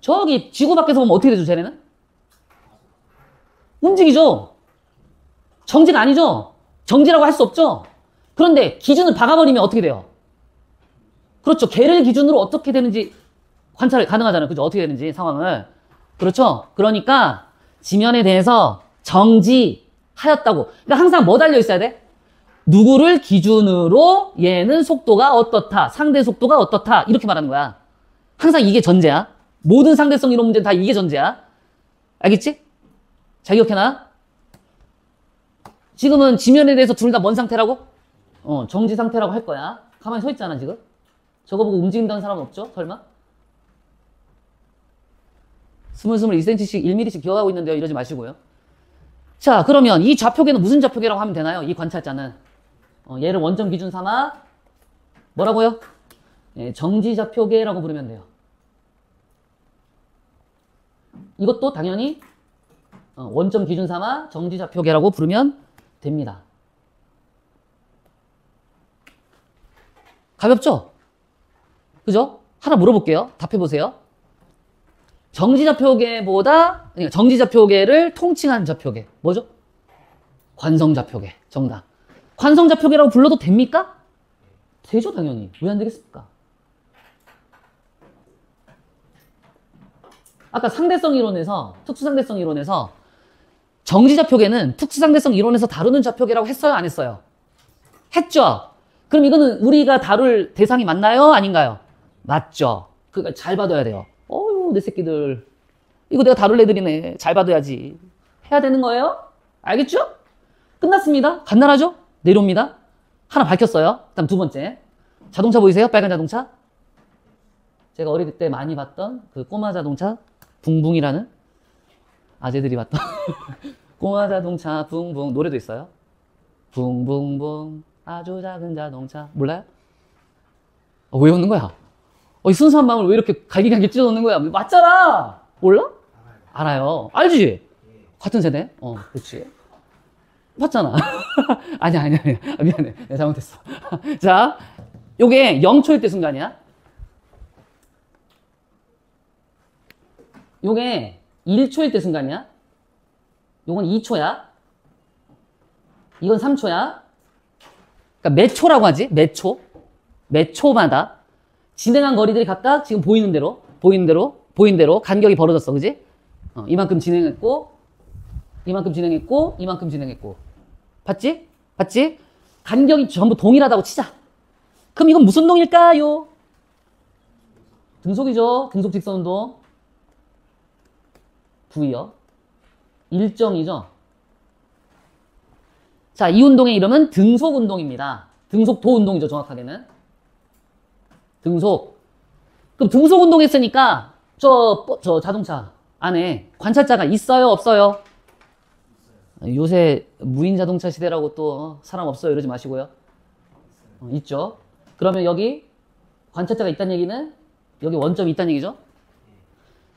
Speaker 1: 저기 지구 밖에서 보면 어떻게 되죠 쟤네는? 움직이죠. 정지가 아니죠. 정지라고 할 수 없죠. 그런데 기준을 박아버리면 어떻게 돼요? 그렇죠. 걔를 기준으로 어떻게 되는지 관찰 가능하잖아요. 그죠? 어떻게 되는지 상황을. 그렇죠. 그러니까 지면에 대해서 정지하였다고. 그러니까 항상 뭐 달려 있어야 돼? 누구를 기준으로 얘는 속도가 어떻다. 상대 속도가 어떻다. 이렇게 말하는 거야. 항상 이게 전제야. 모든 상대성 이론 문제는 다 이게 전제야. 알겠지? 잘 기억해놔. 지금은 지면에 대해서 둘 다 뭔 상태라고? 정지 상태라고 할 거야. 가만히 서 있잖아 지금. 저거 보고 움직인다는 사람은 없죠? 설마? 스물스물 2cm씩 1mm씩 기어가고 있는데요. 이러지 마시고요. 자, 그러면 이 좌표계는 무슨 좌표계라고 하면 되나요? 이 관찰자는 얘를 원점 기준 삼아 뭐라고요? 예, 정지 좌표계라고 부르면 돼요. 이것도 당연히 원점 기준 삼아 정지 좌표계라고 부르면 됩니다. 가볍죠? 그죠? 하나 물어볼게요. 답해보세요. 정지좌표계보다, 정지좌표계를 통칭한 좌표계. 뭐죠? 관성좌표계. 정답. 관성좌표계라고 불러도 됩니까? 되죠, 당연히. 왜 안 되겠습니까? 아까 상대성 이론에서, 특수상대성 이론에서 정지좌표계는 특수상대성 이론에서 다루는 좌표계라고 했어요, 안 했어요? 했죠? 그럼 이거는 우리가 다룰 대상이 맞나요? 아닌가요? 맞죠. 그러니까 잘 받아야 돼요. 어휴, 내 새끼들. 이거 내가 다룰 애들이네. 잘 받아야지. 해야 되는 거예요? 알겠죠? 끝났습니다. 간단하죠? 내려옵니다. 하나 밝혔어요. 다음 두 번째. 자동차 보이세요? 빨간 자동차? 제가 어릴 때 많이 봤던 그 꼬마 자동차 붕붕이라는 아재들이 봤던 꼬마 자동차 붕붕 노래도 있어요. 붕붕붕 아주 작은 자동차. 몰라요? 왜 웃는 거야? 이 순수한 마음을 왜 이렇게 갈기갈기 찢어놓는 거야? 맞잖아! 몰라? 알아요. 알지? 같은 세대? 그렇지. 봤잖아. 아니야. 미안해. 내가 잘못했어. 자, 요게 0초일 때 순간이야. 요게 1초일 때 순간이야. 요건 2초야. 이건 3초야. 그러니까 몇 초라고 하지? 몇 초? 몇 초마다 진행한 거리들이 각각 지금 보이는 대로 간격이 벌어졌어. 그지? 이만큼 진행했고, 이만큼 진행했고, 이만큼 진행했고. 봤지? 간격이 전부 동일하다고 치자. 그럼 이건 무슨 운동일까요? 등속이죠. 등속 직선 운동. V요. 일정이죠. 자, 이 운동의 이름은 등속 운동입니다. 등속도 운동이죠, 정확하게는. 등속. 그럼 등속 운동 했으니까 저 자동차 안에 관찰자가 있어요, 없어요? 요새 무인 자동차 시대라고 또 사람 없어요 이러지 마시고요. 있죠. 그러면 여기 관찰자가 있다는 얘기는 여기 원점이 있다는 얘기죠.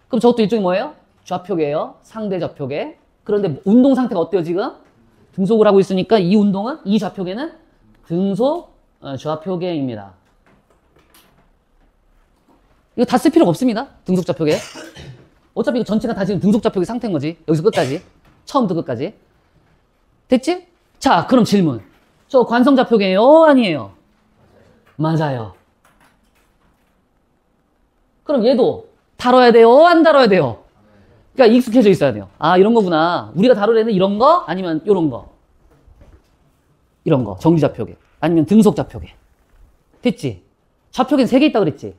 Speaker 1: 그럼 저것도 일종의 뭐예요? 좌표계예요. 상대 좌표계. 그런데 운동 상태가 어때요 지금? 등속을 하고 있으니까 이 운동은, 이 좌표계는 등속 좌표계입니다. 이거 다 쓸 필요가 없습니다. 등속 좌표계. 어차피 이거 전체가 다 지금 등속 좌표계 상태인 거지. 여기서 끝까지. 처음부터 끝까지. 됐지? 자, 그럼 질문. 저 관성 좌표계예요? 아니에요? 맞아요. 그럼 얘도 다뤄야 돼요? 안 다뤄야 돼요? 그러니까 익숙해져 있어야 돼요. 아, 이런 거구나. 우리가 다룰 애는 이런 거? 아니면 이런 거? 이런 거. 정지 좌표계. 아니면 등속 좌표계. 됐지? 좌표계는 3개 있다 그랬지?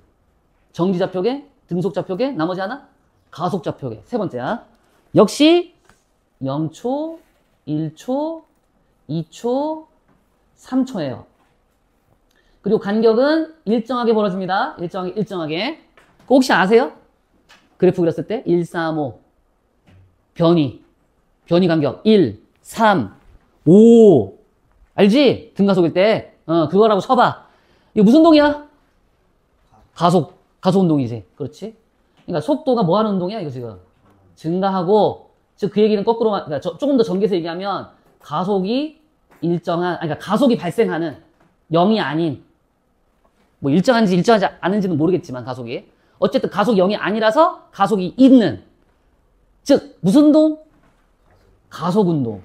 Speaker 1: 정지 좌표계, 등속 좌표계, 나머지 하나? 가속 좌표계. 세 번째야. 역시 0초, 1초, 2초, 3초예요. 그리고 간격은 일정하게 벌어집니다. 일정하게. 혹시 아세요? 그래프 그렸을 때 1, 3, 5 변이 간격 1, 3, 5 알지? 등가속일 때 그거라고 쳐봐. 이거 무슨 운동이야? 가속 운동이지. 그렇지? 그러니까 속도가 뭐 하는 운동이야 이거 지금? 증가하고, 즉 그 얘기는 거꾸로, 그러니까 조금 더 전개해서 얘기하면 가속이 그러니까 가속이 발생하는 0이 아닌, 뭐 일정한지 않은지는 모르겠지만 가속이 어쨌든 가속 0이 아니라서 가속이 있는, 즉 무슨 운동? 가속 운동.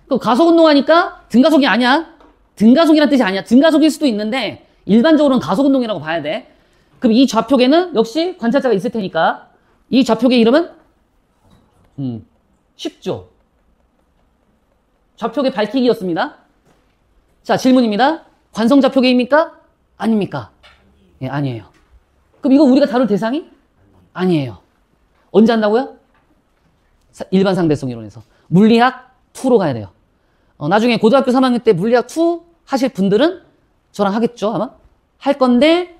Speaker 1: 그럼 가속 운동하니까 등가속이 아니야. 등가속이란 뜻이 아니야. 등가속일 수도 있는데 일반적으로는 가속 운동이라고 봐야 돼. 그럼 이 좌표계는 역시 관찰자가 있을 테니까 이 좌표계 이름은 쉽죠. 좌표계 밝히기였습니다. 자, 질문입니다. 관성 좌표계입니까? 아닙니까? 예, 아니에요. 그럼 이거 우리가 다룰 대상이? 아니에요. 언제 한다고요? 일반 상대성 이론에서. 물리학 2로 가야 돼요. 나중에 고등학교 3학년 때 물리학 2 하실 분들은 저랑 하겠죠, 아마? 할 건데,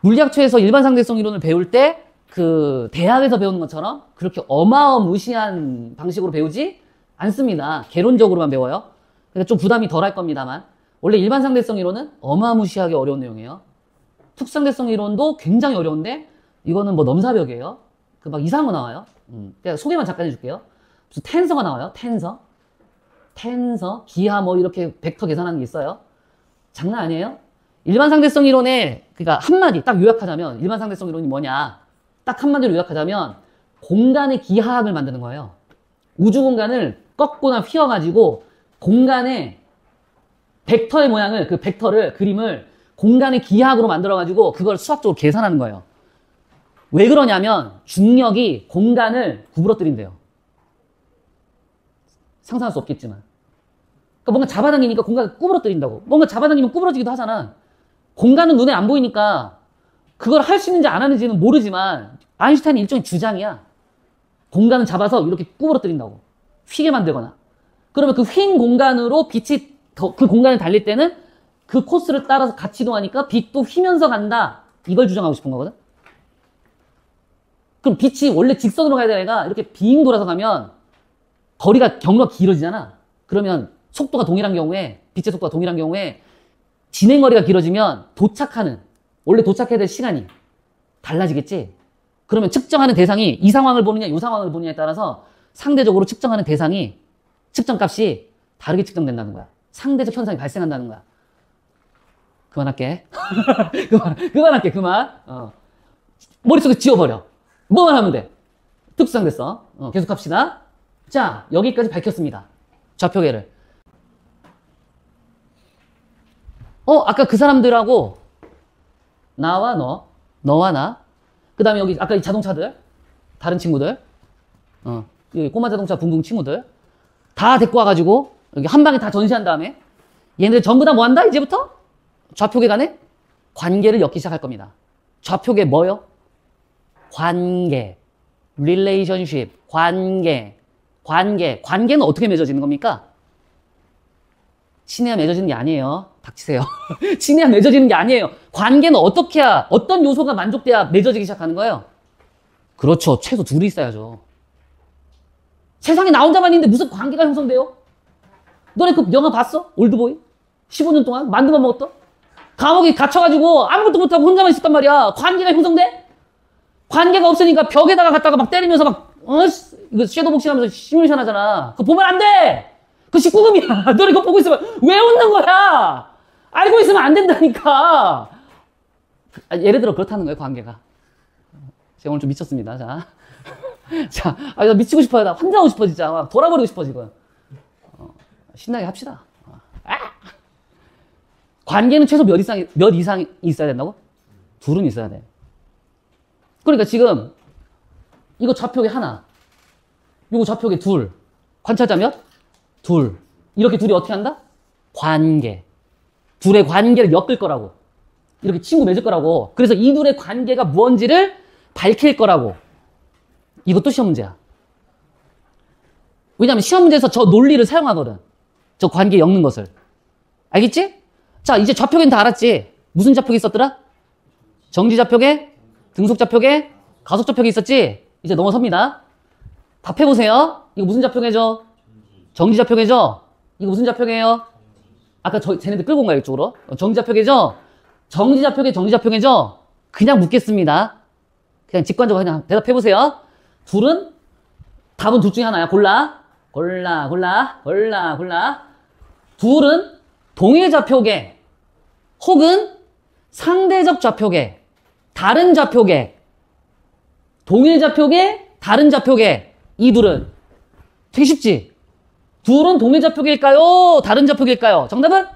Speaker 1: 물리학 2에서 일반 상대성 이론을 배울 때, 그, 대학에서 배우는 것처럼 그렇게 어마어무시한 방식으로 배우지 않습니다. 개론적으로만 배워요. 그러니까 좀 부담이 덜 할 겁니다만. 원래 일반 상대성 이론은 어마무시하게 어려운 내용이에요. 특상대성 이론도 굉장히 어려운데, 이거는 뭐 넘사벽이에요. 그 막 이상한 거 나와요. 그냥 소개만 잠깐 해줄게요. 무슨 텐서가 나와요. 텐서, 기하 뭐 이렇게 벡터 계산하는 게 있어요. 장난 아니에요? 일반 상대성 이론에, 그러니까 한마디 딱 요약하자면, 일반 상대성 이론이 뭐냐? 딱 한마디로 요약하자면, 공간의 기하학을 만드는 거예요. 우주 공간을 꺾거나 휘어가지고, 공간의 벡터의 모양을, 그 벡터를, 그림을 공간의 기하학으로 만들어가지고, 그걸 수학적으로 계산하는 거예요. 왜 그러냐면, 중력이 공간을 구부러뜨린대요. 상상할 수 없겠지만. 그러니까 뭔가 잡아당기니까 공간을 구부러뜨린다고. 뭔가 잡아당기면 구부러지기도 하잖아. 공간은 눈에 안 보이니까 그걸 할 수 있는지 안 하는지는 모르지만 아인슈타인의 일종의 주장이야. 공간을 잡아서 이렇게 구부러뜨린다고. 휘게 만들거나. 그러면 그 휜 공간으로 빛이 그 공간을 달릴 때는 그 코스를 따라서 같이 이동하니까 빛도 휘면서 간다. 이걸 주장하고 싶은 거거든. 그럼 빛이 원래 직선으로 가야 되는 애가 이렇게 빙 돌아서 가면 경로가 길어지잖아. 그러면 속도가 동일한 경우에, 빛의 속도가 동일한 경우에 진행거리가 길어지면 원래 도착해야 될 시간이 달라지겠지? 그러면 측정하는 대상이 이 상황을 보느냐, 이 상황을 보느냐에 따라서 상대적으로 측정하는 대상이, 측정값이 다르게 측정된다는 거야. 상대적 현상이 발생한다는 거야. 그만할게. 그만할게, 그만. 머릿속에 지워버려. 뭐만 하면 돼. 특수상 됐어. 계속 합시다. 자, 여기까지 밝혔습니다. 좌표계를. 아까 그 사람들하고 나와 너와 나, 그 다음에 여기 아까 이 자동차들, 다른 친구들, 여기 꼬마 자동차 붕붕 친구들 다 데리고 와가지고 여기 한 방에 다 전시한 다음에 얘네들 전부 다 뭐 한다? 이제부터 좌표계 간에 관계를 엮기 시작할 겁니다. 좌표계 뭐요? 관계, relationship, 관계는 어떻게 맺어지는 겁니까? 친해야 맺어지는 게 아니에요. 닥치세요. 친해야 맺어지는 게 아니에요. 관계는 어떻게 해야, 어떤 요소가 만족돼야 맺어지기 시작하는 거예요? 그렇죠. 최소 둘이 있어야죠. 세상에 나 혼자만 있는데 무슨 관계가 형성돼요? 너네 그 영화 봤어? 올드보이? 15년 동안 만두만 먹었던? 감옥에 gat혀가지고 아무것도 못하고 혼자만 있었단 말이야. 관계가 형성돼? 관계가 없으니까 벽에다가 갖다가 막 때리면서 막, 이거 섀도우 복싱 하면서 시뮬레이션 하잖아. 그거 보면 안 돼! 그 19금이야. 너네 그거 보고 있으면 왜 웃는 거야? 알고 있으면 안 된다니까. 예를 들어 그렇다는 거예요, 관계가. 제가 오늘 좀 미쳤습니다. 자. 자, 나 미치고 싶어요. 나 혼자 하고 싶어, 진짜. 막 돌아버리고 싶어, 지금. 신나게 합시다. 관계는 최소 몇 이상 있어야 된다고? 둘은 있어야 돼. 그러니까 지금, 이거 좌표계 하나. 요거 좌표계 둘. 관찰자 몇? 둘. 이렇게 둘이 어떻게 한다? 관계. 둘의 관계를 엮을 거라고. 이렇게 친구 맺을 거라고. 그래서 이 둘의 관계가 무언지를 밝힐 거라고. 이것도 시험 문제야. 왜냐하면 시험 문제에서 저 논리를 사용하거든. 저 관계 엮는 것을. 알겠지? 자, 이제 좌표계는 다 알았지? 무슨 좌표계 있었더라? 정지좌표계, 등속좌표계, 가속좌표계 있었지? 이제 넘어섭니다. 답해보세요. 이거 무슨 좌표계죠? 정지좌표계죠? 이거 무슨 좌표계예요? 아까 쟤네들 끌고 온 거야, 이쪽으로. 정지좌표계죠? 정지좌표계죠? 그냥 묻겠습니다. 그냥 직관적으로 그냥 대답해보세요. 둘은 답은 둘 중에 하나야. 골라. 둘은 동일 좌표계 혹은 상대적 좌표계, 다른 좌표계, 동일 좌표계, 다른 좌표계. 이 둘은 되게 쉽지? 둘은 동일 좌표계일까요? 다른 좌표계일까요? 정답은?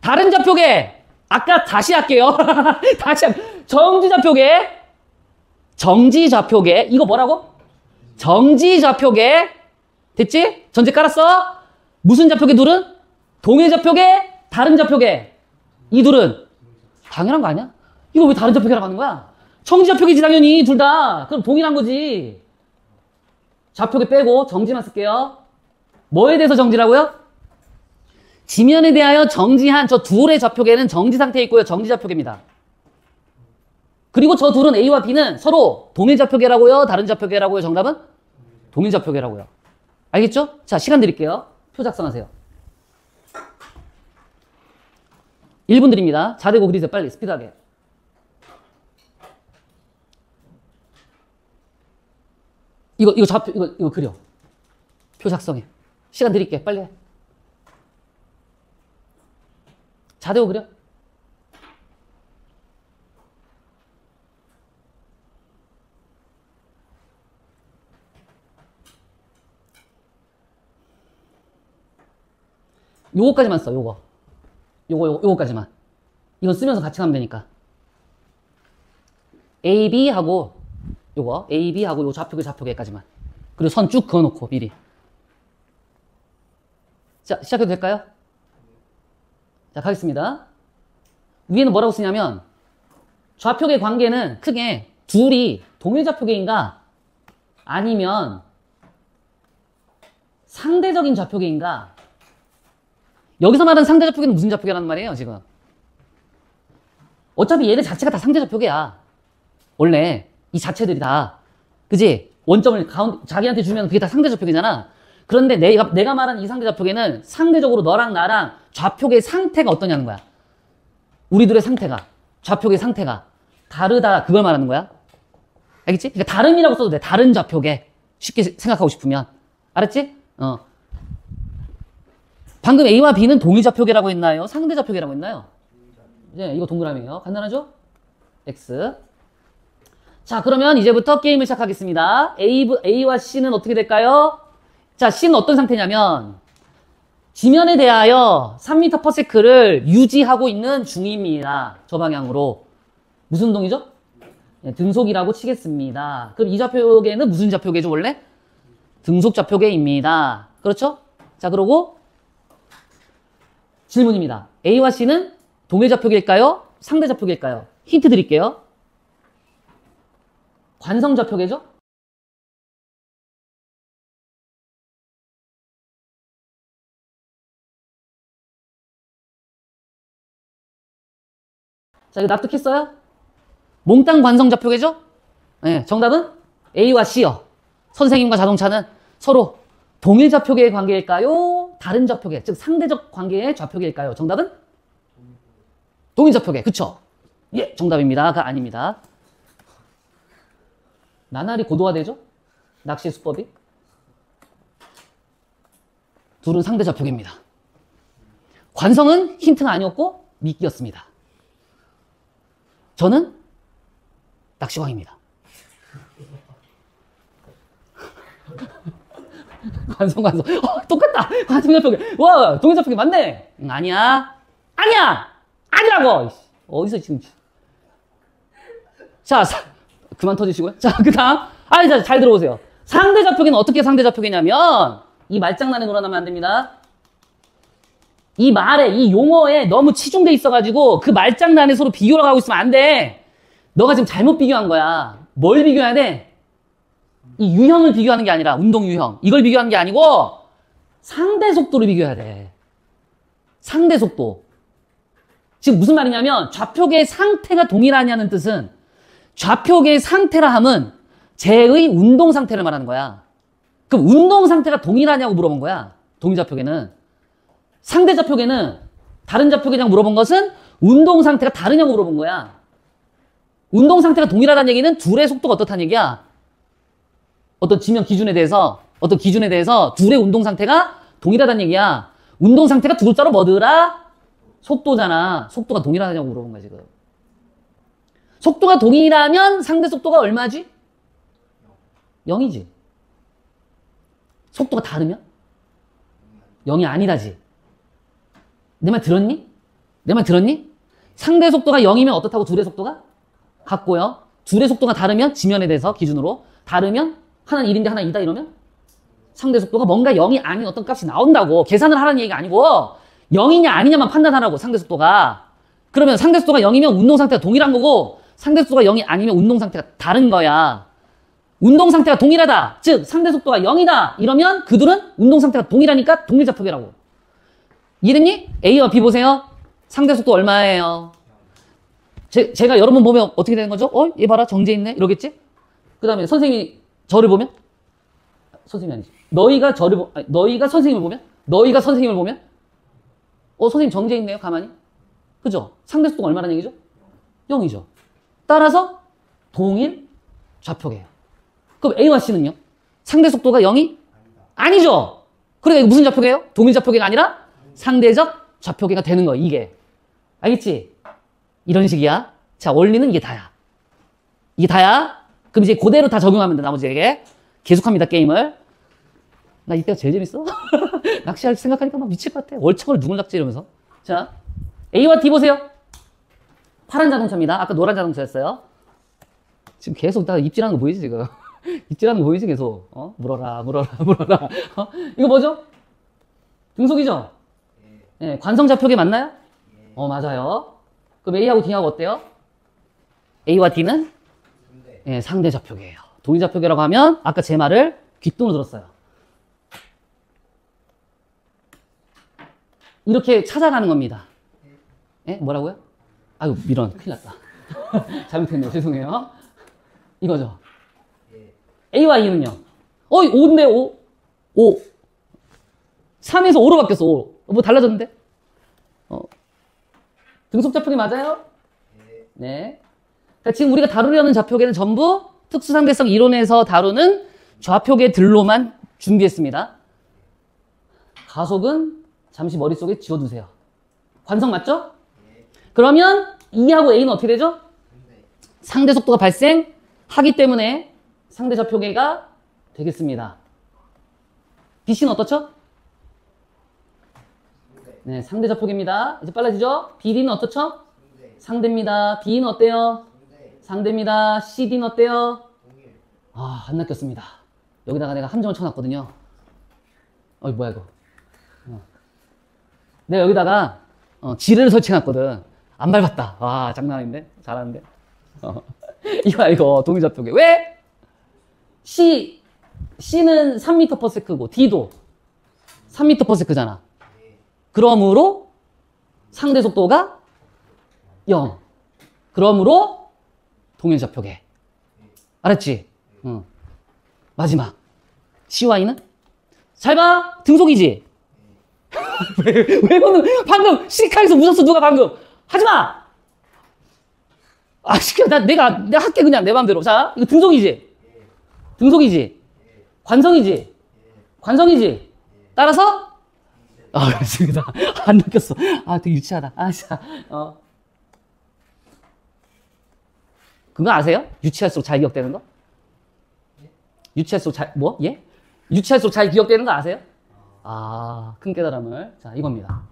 Speaker 1: 다른 좌표계. 아까 다시 할게요. 정지좌표계. 이거 뭐라고? 정지좌표계. 됐지? 전제 깔았어? 무슨 좌표계 둘은? 동일 좌표계, 다른 좌표계. 이 둘은? 당연한 거 아니야? 이거 왜 다른 좌표계라고 하는 거야? 정지좌표계지 당연히 둘 다. 그럼 동일한 거지. 좌표계 빼고 정지만 쓸게요. 뭐에 대해서 정지라고요? 지면에 대하여 정지한 저 둘의 좌표계는 정지 상태에 있고요. 정지좌표계입니다. 그리고 저 둘은 A와 B는 서로 동일 좌표계라고요? 다른 좌표계라고요? 정답은? 동일 좌표계라고요. 알겠죠? 자, 시간 드릴게요. 표 작성하세요. 1분 드립니다. 자대고 그리세요. 빨리 스피드하게. 이거 좌표, 이거 그려. 표 작성해. 시간 드릴게. 빨리 해. 자대고 그려. 요거까지만 써, 요거까지만. 이건 쓰면서 같이 가면 되니까. A, B 하고, A, B 하고 요 좌표계까지만. 그리고 선 쭉 그어놓고, 미리. 자, 시작해도 될까요? 자, 가겠습니다. 위에는 뭐라고 쓰냐면, 좌표계 관계는 크게 둘이 동일 좌표계인가, 아니면 상대적인 좌표계인가. 여기서 말하는 상대좌표계는 무슨 좌표계라는 말이에요, 지금? 어차피 얘네 자체가 다 상대좌표계야. 원래 이 자체들이 다. 그지? 원점을 자기한테 주면 그게 다 상대좌표계잖아. 그런데 내가 말하는 이 상대좌표계는 상대적으로 너랑 나랑 좌표계의 상태가 어떠냐는 거야. 우리 둘의 상태가. 좌표계의 상태가. 다르다. 그걸 말하는 거야. 알겠지? 그러니까 다름이라고 써도 돼. 다른 좌표계. 쉽게 생각하고 싶으면. 알았지? 방금 A와 B는 동일 좌표계라고 했나요? 상대 좌표계라고 했나요? 네, 이거 동그라미예요. 간단하죠? X. 자, 그러면 이제부터 게임을 시작하겠습니다. A와 C는 어떻게 될까요? 자, C는 어떤 상태냐면 지면에 대하여 3m/s를 유지하고 있는 중입니다. 저 방향으로. 무슨 운동이죠? 네, 등속이라고 치겠습니다. 그럼 이 좌표계는 무슨 좌표계죠, 원래? 등속 좌표계입니다. 그렇죠? 자, 그러고 질문입니다. A와 C는 동일 좌표계일까요? 상대 좌표계일까요? 힌트 드릴게요. 관성 좌표계죠? 자, 이거 납득했어요? 몽땅 관성 좌표계죠? 네, 정답은 A와 C요. 선생님과 자동차는 서로 동일 좌표계의 관계일까요? 다른 좌표계, 즉 상대적 관계의 좌표계일까요? 정답은? 동일 좌표계, 그쵸? 예, 정답입니다. 아닙니다. 나날이 고도화되죠? 낚시 수법이. 둘은 상대 좌표계입니다. 관성은 힌트가 아니었고 미끼였습니다. 저는 낚시광입니다. 관성. 똑같다. 관성 좌표계. 와, 동일 좌표계 맞네. 아니야. 아니라고. 어디서 지금. 자, 그만 터지시고요. 자, 그 다음. 자, 잘 들어보세요. 상대 좌표계는 어떻게 상대 좌표계냐면, 이 말장난에 놀아나면 안 됩니다. 이 말에, 이 용어에 너무 치중돼 있어가지고, 그 말장난에 서로 비교를 하고 있으면 안 돼. 너가 지금 잘못 비교한 거야. 뭘 비교해야 돼? 이 유형을 비교하는 게 아니라, 운동 유형. 이걸 비교하는 게 아니고, 상대 속도를 비교해야 돼. 상대 속도. 지금 무슨 말이냐면, 좌표계의 상태가 동일하냐는 뜻은, 좌표계의 상태라 함은 쟤의 운동 상태를 말하는 거야. 그럼 운동 상태가 동일하냐고 물어본 거야. 동일 좌표계는. 상대 좌표계는 다른 좌표계냐고 물어본 것은 운동 상태가 다르냐고 물어본 거야. 운동 상태가 동일하다는 얘기는 둘의 속도가 어떻다는 얘기야. 어떤 지면 기준에 대해서 둘의 운동 상태가 동일하다는 얘기야. 운동 상태가 두 글자로 뭐더라? 속도잖아. 속도가 동일하냐고 물어본 거야, 지금. 속도가 동일하면 상대 속도가 얼마지? 0이지. 속도가 다르면? 0이 아니다지. 내 말 들었니? 상대 속도가 0이면 어떻다고 둘의 속도가? 같고요. 둘의 속도가 다르면 지면에 대해서 기준으로 다르면 하나는 1인데 하나는 2다 이러면 상대 속도가 뭔가 0이 아닌 어떤 값이 나온다고. 계산을 하라는 얘기가 아니고 0이냐 아니냐만 판단하라고. 상대 속도가. 그러면 상대 속도가 0이면 운동 상태가 동일한 거고 상대 속도가 0이 아니면 운동 상태가 다른 거야. 운동 상태가 동일하다. 즉 상대 속도가 0이다. 이러면 그들은 운동 상태가 동일하니까 동일 좌표계라고. 이해됐니? A와 B 보세요. 상대 속도 얼마예요? 제가 여러 번 보면 어떻게 되는 거죠? 얘 봐라 정제 있네 이러겠지? 그 다음에 선생님이 저를 보면 선생님이 아니지. 너희가 선생님을 보면 선생님 정제 있네요 가만히. 그죠? 상대 속도가 얼마라는 얘기죠? 0이죠. 따라서 동일 좌표계예요. 그럼 A와 C는요? 상대 속도가 0이? 아니죠. 그러니까 이거 무슨 좌표계예요? 동일 좌표계가 아니라 상대적 좌표계가 되는 거예요. 이게. 알겠지? 이런 식이야. 자, 원리는 이게 다야. 그럼 이제 그대로 다 적용하면 돼. 나머지에게. 계속합니다. 게임을. 나 이때가 제일 재밌어. 낚시할 생각하니까 막 미칠 것 같아. 월척을 누굴 낚지 이러면서. 자, A와 D 보세요. 파란 자동차입니다. 아까 노란 자동차였어요. 지금 계속 다 입질하는 거 보이지 지금? 입질하는 거 보이지 계속? 물어라. 이거 뭐죠? 등속이죠? 네, 관성 좌표계 맞나요? 맞아요. 그럼 A하고 D하고 어때요? A와 D는 상대 좌표계예요. 동일 좌표계라고 하면 아까 제 말을 귓등으로 들었어요. 이렇게 찾아가는 겁니다. 뭐라고요? 아유, 미련. 큰일 났다. 잘못했네요. 죄송해요. 이거죠. A와 E는요? 5인데 5. 3에서 5로 바뀌었어. 5. 뭐 달라졌는데? 등속 좌표계 맞아요? 네. 그러니까 지금 우리가 다루려는 좌표계는 전부 특수상대성 이론에서 다루는 좌표계들로만 준비했습니다. 가속은 잠시 머릿속에 지워두세요. 관성 맞죠? 그러면 E하고 A는 어떻게 되죠? 상대 속도가 발생하기 때문에 상대 좌표계가 되겠습니다. BC는 어떻죠? 네, 상대 좌표계입니다. 이제 빨라지죠? BD는 어떻죠? 상대입니다. B는 어때요? 상대입니다. CD는 어때요? 아, 안 낚였습니다. 여기다가 내가 함정을 쳐놨거든요. 뭐야 이거. 내가 여기다가 지뢰를 설치해놨거든. 안 밟았다. 와, 장난 아닌데? 잘하는데? 이거 동일좌표계. 왜? C는 3m/s고 D도 3m/s잖아. 그러므로 상대 속도가 0. 그러므로 동일좌표계. 알았지? 마지막. CY는? 잘 봐! 등속이지? 왜 너는 방금 시카에서 웃었어, 누가 방금? 하지 마! 아, 시켜. 내가 할게, 그냥 내 맘대로. 자, 이거 등속이지? 등속이지? 관성이지? 관성이지? 따라서? 그렇습니다. 안 느꼈어. 되게 유치하다. 자, 그거 아세요? 유치할수록 잘 기억되는 거? 유치할수록 예? 유치할수록 잘 기억되는 거 아세요? 큰 깨달음을. 자, 이겁니다.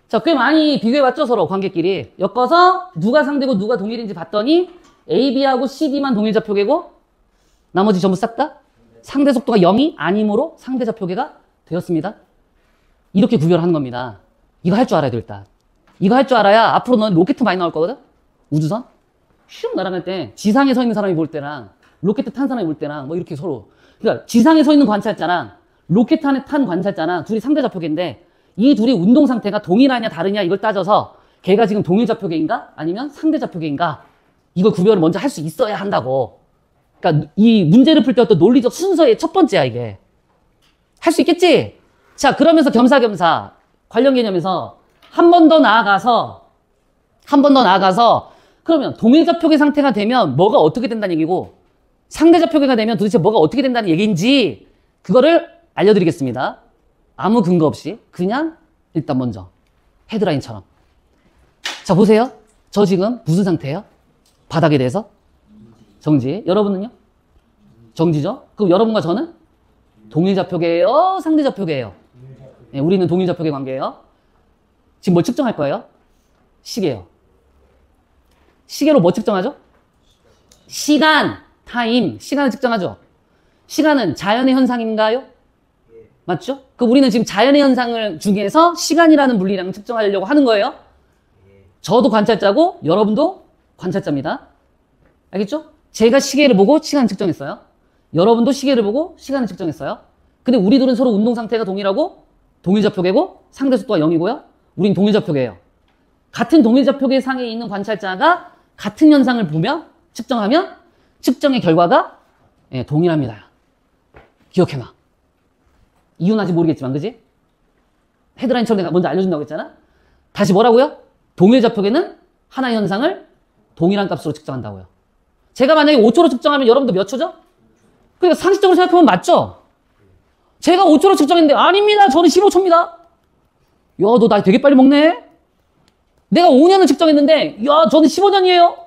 Speaker 1: 자, 꽤 많이 비교해봤죠, 서로 관계끼리. 엮어서 누가 상대고 누가 동일인지 봤더니 AB하고 CD만 동일좌표계고 나머지 전부 싹 다 상대 속도가 0이 아니므로 상대 좌표계가 되었습니다. 이렇게 구별하는 겁니다. 이거 할 줄 알아야 돼, 일단. 이거 할 줄 알아야 앞으로 너는 로켓 많이 나올 거거든? 우주선? 슉 날아갈 때 지상에 서 있는 사람이 볼 때랑 로켓 탄 사람이 볼 때랑 뭐 이렇게 서로. 그러니까 지상에 서 있는 관찰자랑 로켓 안에 탄 관찰자랑 둘이 상대 좌표계인데 이 둘이 운동 상태가 동일하냐 다르냐 이걸 따져서 걔가 지금 동일 좌표계인가 아니면 상대 좌표계인가 이걸 구별을 먼저 할 수 있어야 한다고. 그러니까 이 문제를 풀 때 어떤 논리적 순서의 첫 번째야, 이게. 할 수 있겠지? 자, 그러면서 겸사겸사 관련 개념에서 한 번 더 나아가서 그러면 동일좌표계 상태가 되면 뭐가 어떻게 된다는 얘기고 상대좌표계가 되면 도대체 뭐가 어떻게 된다는 얘기인지 그거를 알려드리겠습니다. 아무 근거 없이 그냥 일단 먼저 헤드라인처럼. 자, 보세요. 저 지금 무슨 상태예요? 바닥에 대해서? 정지. 여러분은요? 정지죠? 그럼 여러분과 저는? 동일좌표계예요? 상대좌표계예요? 네, 우리는 동일좌표계 관계예요. 지금 뭘 측정할 거예요? 시계요. 시계로 뭐 측정하죠? 시간, 타임, 시간을 측정하죠. 시간은 자연의 현상인가요? 맞죠? 그럼 우리는 지금 자연의 현상을 중에서 시간이라는 물리량을 측정하려고 하는 거예요. 저도 관찰자고 여러분도 관찰자입니다. 알겠죠? 제가 시계를 보고 시간을 측정했어요. 여러분도 시계를 보고 시간을 측정했어요. 근데 우리 둘은 서로 운동 상태가 동일하고 동일좌표계고 상대 속도가 0이고요. 우린 동일좌표계예요. 같은 동일좌표계 상에 있는 관찰자가 같은 현상을 보며 측정하면 측정의 결과가 동일합니다. 기억해놔. 이유는 아직 모르겠지만, 그지? 헤드라인처럼 내가 먼저 알려준다고 했잖아? 다시 뭐라고요? 동일좌표계는 하나의 현상을 동일한 값으로 측정한다고요. 제가 만약에 5초로 측정하면 여러분도 몇 초죠? 그러니까 상식적으로 생각하면 맞죠? 제가 5초로 측정했는데 아닙니다. 저는 15초입니다. 야, 너 나 되게 빨리 먹네? 내가 5년을 측정했는데 야, 저는 15년이에요.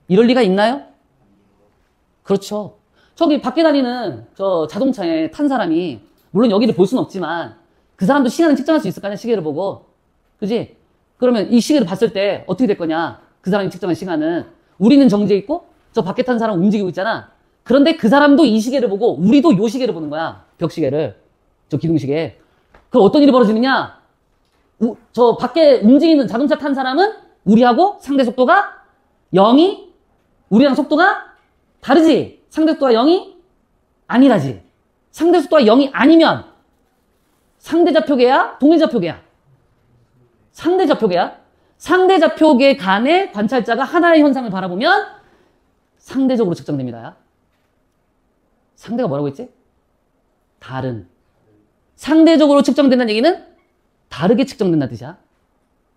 Speaker 1: 이럴 리가 있나요? 그렇죠. 저기 밖에 다니는 저 자동차에 탄 사람이 물론 여기를 볼 수는 없지만 그 사람도 시간을 측정할 수 있을 거 아니야, 시계를 보고. 그지? 그러면 이 시계를 봤을 때 어떻게 될 거냐? 그 사람이 측정한 시간은 우리는 정지해 있고 저 밖에 탄 사람은 움직이고 있잖아. 그런데 그 사람도 이 시계를 보고 우리도 요 시계를 보는 거야. 벽시계를. 저 기둥시계. 그럼 어떤 일이 벌어지느냐? 저 밖에 움직이는 자동차 탄 사람은 우리하고 상대 속도가 0이 우리랑 속도가 다르지. 상대 속도가 0이 아니라지. 상대 속도가 0이 아니면 상대좌표계야? 동일좌표계야? 상대좌표계야? 상대좌표계 간의 관찰자가 하나의 현상을 바라보면 상대적으로 측정됩니다. 상대가 뭐라고 했지? 다른. 상대적으로 측정된다는 얘기는 다르게 측정된다는 뜻이야.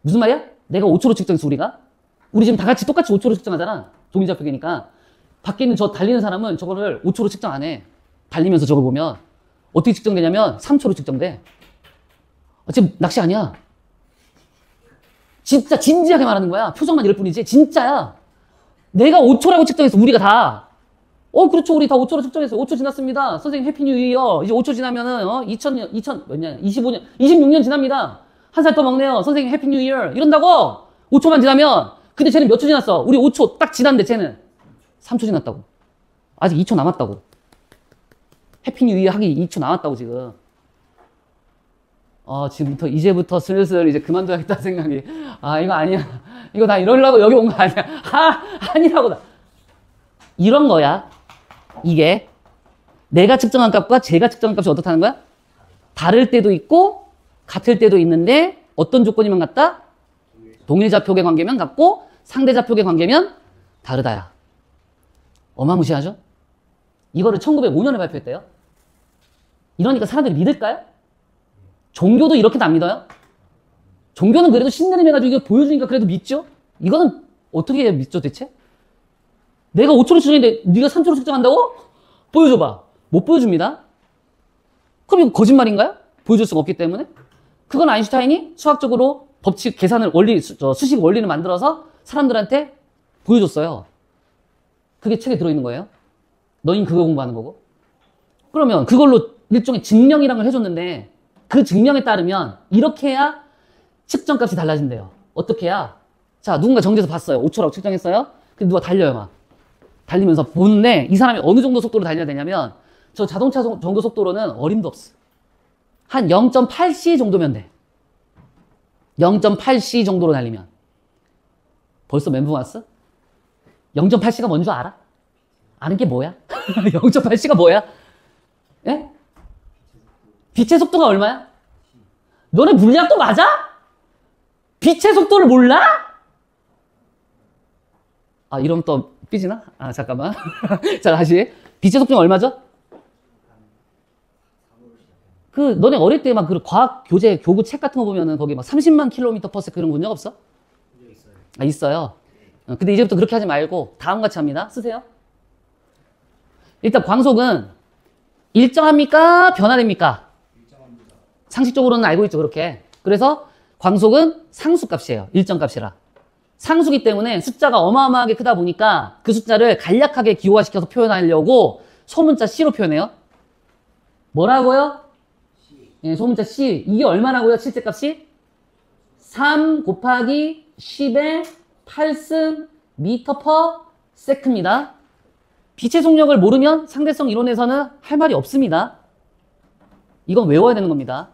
Speaker 1: 무슨 말이야? 내가 5초로 측정했어, 우리가. 우리 지금 다 같이 똑같이 5초로 측정하잖아. 동일좌표계니까. 밖에 있는 저 달리는 사람은 저거를 5초로 측정 안 해. 달리면서 저걸 보면. 어떻게 측정되냐면 3초로 측정돼. 지금 낚시 아니야. 진짜 진지하게 말하는 거야. 표정만 이럴 뿐이지. 진짜야. 내가 5초라고 측정했어. 우리가 다. 그렇죠. 우리 다 5초로 측정했어. 5초 지났습니다. 선생님 해피 뉴 이어. 이제 5초 지나면은 25년, 26년 지납니다. 한 살 더 먹네요. 선생님 해피 뉴 이어. 이런다고. 5초만 지나면. 근데 쟤는 몇 초 지났어? 우리 5초 딱 지났는데 쟤는 3초 지났다고. 아직 2초 남았다고. 해피 뉴 이어 하기 2초 남았다고 지금. 이제부터 슬슬 이제 그만둬야겠다 생각이. 이거 아니야. 이거 나 이러려고 여기 온 거 아니야. 아니라고. 이런 거야. 이게. 내가 측정한 값과 제가 측정한 값이 어떻다는 거야? 다를 때도 있고, 같을 때도 있는데, 어떤 조건이면 같다? 동일좌표계 관계면 같고, 상대좌표계 관계면 다르다야. 어마무시하죠? 이거를 1905년에 발표했대요. 이러니까 사람들이 믿을까요? 종교도 이렇게도 안 믿어요? 종교는 그래도 신내림 해가지고 이거 보여주니까 그래도 믿죠? 이거는 어떻게 믿죠 대체? 내가 5초로 측정했는데 네가 3초로 측정한다고? 보여줘봐. 못 보여줍니다. 그럼 이거 거짓말인가요? 보여줄 수가 없기 때문에? 그건 아인슈타인이 수학적으로 법칙, 계산을, 수식 원리를 만들어서 사람들한테 보여줬어요. 그게 책에 들어있는 거예요. 너흰 그거 공부하는 거고. 그러면 그걸로 일종의 증명이란 걸 해줬는데 그 증명에 따르면 이렇게 해야 측정값이 달라진대요. 어떻게 해야? 자, 누군가 정지해서 봤어요. 5초라고 측정했어요. 근데 누가 달려요, 막. 달리면서 보는데 이 사람이 어느 정도 속도로 달려야 되냐면 저 자동차 정도 속도로는 어림도 없어. 한 0.8c 정도면 돼. 0.8c 정도로 달리면. 벌써 멘붕 왔어? 0.8c가 뭔 줄 알아? 아는 게 뭐야? 0.8c가 뭐야? 예? 빛의 속도가 얼마야? 너네 물리학도 맞아? 빛의 속도를 몰라? 이러면 또 삐지나? 잠깐만. 자, 다시. 빛의 속도는 얼마죠? 너네 어릴 때 막 그 과학 교재, 교구 책 같은 거 보면은 거기 막 30만 킬로미터 퍼 세컨드 그런 거 본 적 없어? 있어요. 있어요. 근데 이제부터 그렇게 하지 말고 다음 같이 합니다. 쓰세요. 일단 광속은 일정합니까? 변화됩니까? 일정합니다. 상식적으로는 알고 있죠, 그렇게. 그래서 광속은 상수값이에요. 일정값이라. 상수기 때문에 숫자가 어마어마하게 크다 보니까 그 숫자를 간략하게 기호화시켜서 표현하려고 소문자 C로 표현해요. 뭐라고요? 예, 소문자 C. 이게 얼마라고요? 실제값이? 3 곱하기 10의 8승 미터 퍼 세크입니다. 빛의 속력을 모르면 상대성 이론에서는 할 말이 없습니다. 이건 외워야 되는 겁니다.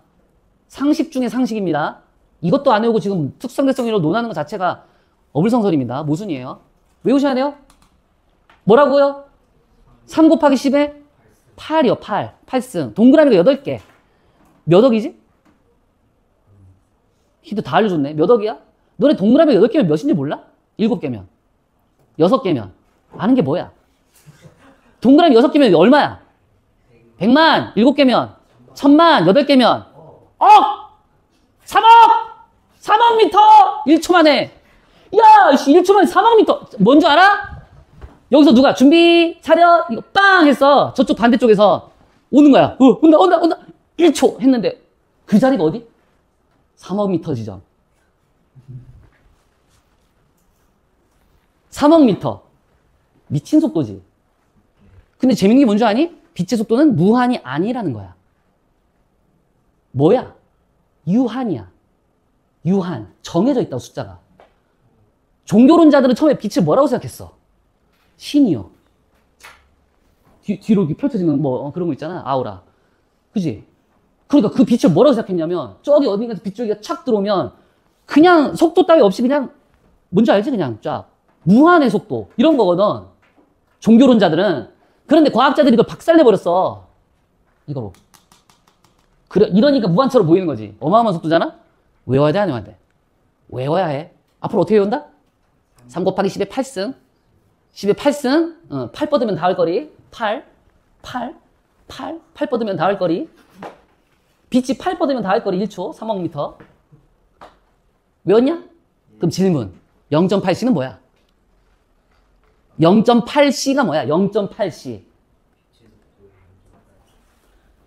Speaker 1: 상식 중에 상식입니다. 이것도 안 외우고 지금 특수상대성 이론 논하는 것 자체가 어불성설입니다. 모순이에요. 외우셔야 돼요. 뭐라고요? 3 곱하기 10에 8이요. 8. 8승. 동그라미가 8개. 몇 억이지? 힌트 다 알려줬네. 몇 억이야? 너네 동그라미가 8개면 몇인지 몰라? 7개면. 6개면. 아는 게 뭐야? 동그라미 6개면 얼마야? 100만. 7개면. 1000만. 8개면. 억! 3억! 3억 미터! 1초 만에. 야! 1초 만에 3억 미터. 뭔지 알아? 여기서 누가 준비, 차렷, 이거 빵! 했어. 저쪽 반대쪽에서 오는 거야. 온다. 1초 했는데 그 자리가 어디? 3억 미터 지점. 3억 미터. 미친 속도지. 근데 재밌는 게 뭔지 아니? 빛의 속도는 무한이 아니라는 거야. 뭐야? 유한이야. 유한. 정해져 있다고 숫자가. 종교론자들은 처음에 빛을 뭐라고 생각했어? 신이요. 뒤로 이렇게 펼쳐지는 그런 거 있잖아. 아우라. 그지? 그러니까 그 빛을 뭐라고 생각했냐면 저기 어딘가 빛줄기가 착 들어오면 그냥 속도 따위 없이 그냥 뭔지 알지? 그냥 쫙 무한의 속도 이런 거거든. 종교론자들은. 그런데 과학자들이 이걸 박살내버렸어. 이거로. 그래, 이러니까 무한처럼 보이는 거지. 어마어마한 속도잖아? 외워야 돼, 안 외워야 돼? 외워야 해. 앞으로 어떻게 외운다? 3 곱하기 10의 8승. 10의 8승. 8 뻗으면 닿을 거리. 8 뻗으면 닿을 거리. 빛이 8 뻗으면 닿을 거리 1초. 3억 미터. 외웠냐? 그럼 질문. 0.8c는 뭐야? 0.8c가 뭐야? 0.8c.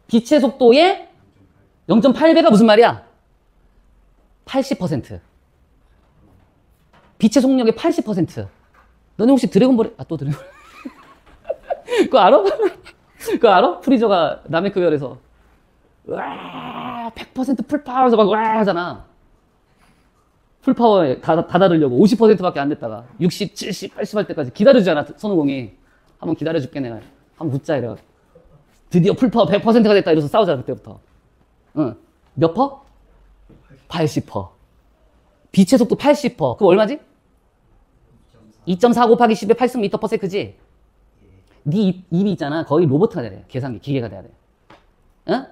Speaker 1: 빛의 속도의 0.8배가 무슨 말이야? 80%. 빛의 속력의 80%. 너네 혹시 드래곤볼, 또 드래곤볼. 그거 알아? 그거 알아? 프리저가 나메크별에서. 와, 100% 풀파워에서 막 와 하잖아. 풀파워에 다 다르려고 50%밖에 안 됐다가 60, 70, 80 할 때까지 기다려주잖아, 손오공이. 한번 기다려줄게, 내가. 한번 붙자, 이래. 드디어 풀파워 100%가 됐다, 이래서 싸우잖아, 그때부터. 응. 몇 퍼? 80퍼. 빛의 속도 80퍼. 그럼 얼마지? 2.4 곱하기 10의 80m/s지? 네 입이 있잖아. 거의 로봇가 돼야 돼. 계산기, 기계가 돼야 돼. 응?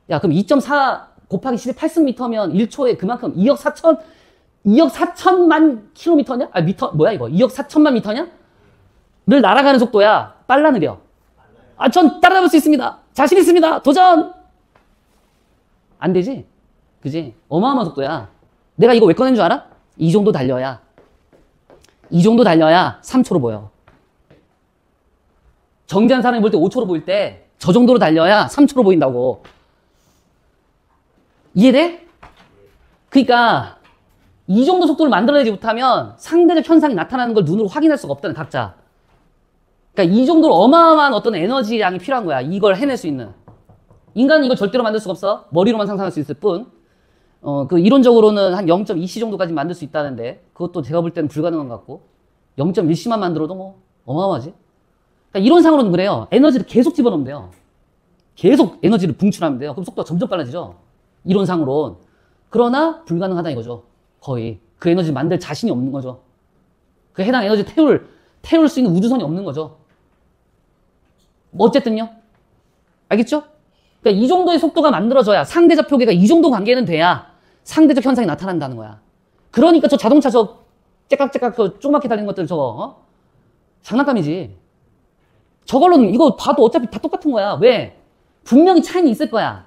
Speaker 1: 야, 그럼 2.4 곱하기 10의 80m면 1초에 그만큼 2억 4천만 킬로미터냐? 아, 미터, 뭐야, 이거? 2억 4천만 미터냐? 를 날아가는 속도야. 빨라, 느려? 아, 전 따라잡을 수 있습니다. 자신 있습니다. 도전! 안 되지? 그지? 어마어마한 속도야. 내가 이거 왜 꺼낸 줄 알아? 이 정도 달려야 3초로 보여. 정지한 사람이 볼 때 5초로 보일 때 저 정도로 달려야 3초로 보인다고. 이해돼? 그러니까 이 정도 속도를 만들어내지 못하면 상대적 현상이 나타나는 걸 눈으로 확인할 수가 없다는, 각자. 그러니까 이 정도로 어마어마한 어떤 에너지 양이 필요한 거야. 이걸 해낼 수 있는. 인간은 이걸 절대로 만들 수가 없어. 머리로만 상상할 수 있을 뿐. 그 이론적으로는 한 0.2c 정도까지 만들 수 있다는데, 그것도 제가 볼 때는 불가능한 것 같고, 0.1c만 만들어도 뭐 어마어마하지. 그러니까 이론상으로는 그래요. 에너지를 계속 집어넣으면 돼요. 계속 에너지를 분출하면 돼요. 그럼 속도가 점점 빨라지죠. 이론상으론. 그러나 불가능하다 이거죠. 거의. 그 에너지를 만들 자신이 없는 거죠. 그 해당 에너지 태울 수 있는 우주선이 없는 거죠. 뭐 어쨌든요. 알겠죠? 그러니까 이 정도의 속도가 만들어져야, 상대적 표계가 이 정도 관계는 돼야 상대적 현상이 나타난다는 거야. 그러니까 저 자동차 째깍째깍 조그맣게 달리는 것들 장난감이지. 저걸로는 이거 봐도 어차피 다 똑같은 거야. 왜? 분명히 차이는 있을 거야.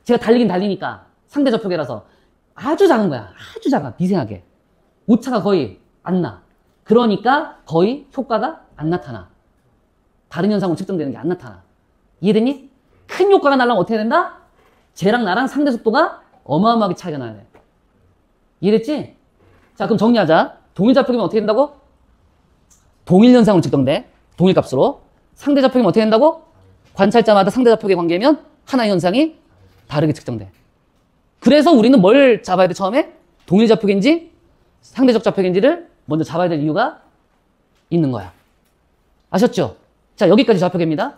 Speaker 1: 제가 달리긴 달리니까. 상대적 표계라서. 아주 작은 거야. 아주 작아. 미세하게. 오차가 거의 안 나. 그러니까 거의 효과가 안 나타나. 다른 현상으로 측정되는 게 안 나타나. 이해됐니? 큰 효과가 나려면 어떻게 된다? 쟤랑 나랑 상대 속도가 어마어마하게 차이가 나야 돼. 이해됐지? 자, 그럼 정리하자. 동일 좌표기면 어떻게 된다고? 동일 현상으로 측정돼. 동일 값으로. 상대 좌표기면 어떻게 된다고? 관찰자마다 상대 좌표기 관계면 하나의 현상이 다르게 측정돼. 그래서 우리는 뭘 잡아야 돼, 처음에? 동일 좌표기인지 상대적 좌표기인지를 먼저 잡아야 될 이유가 있는 거야. 아셨죠? 자, 여기까지 좌표계입니다.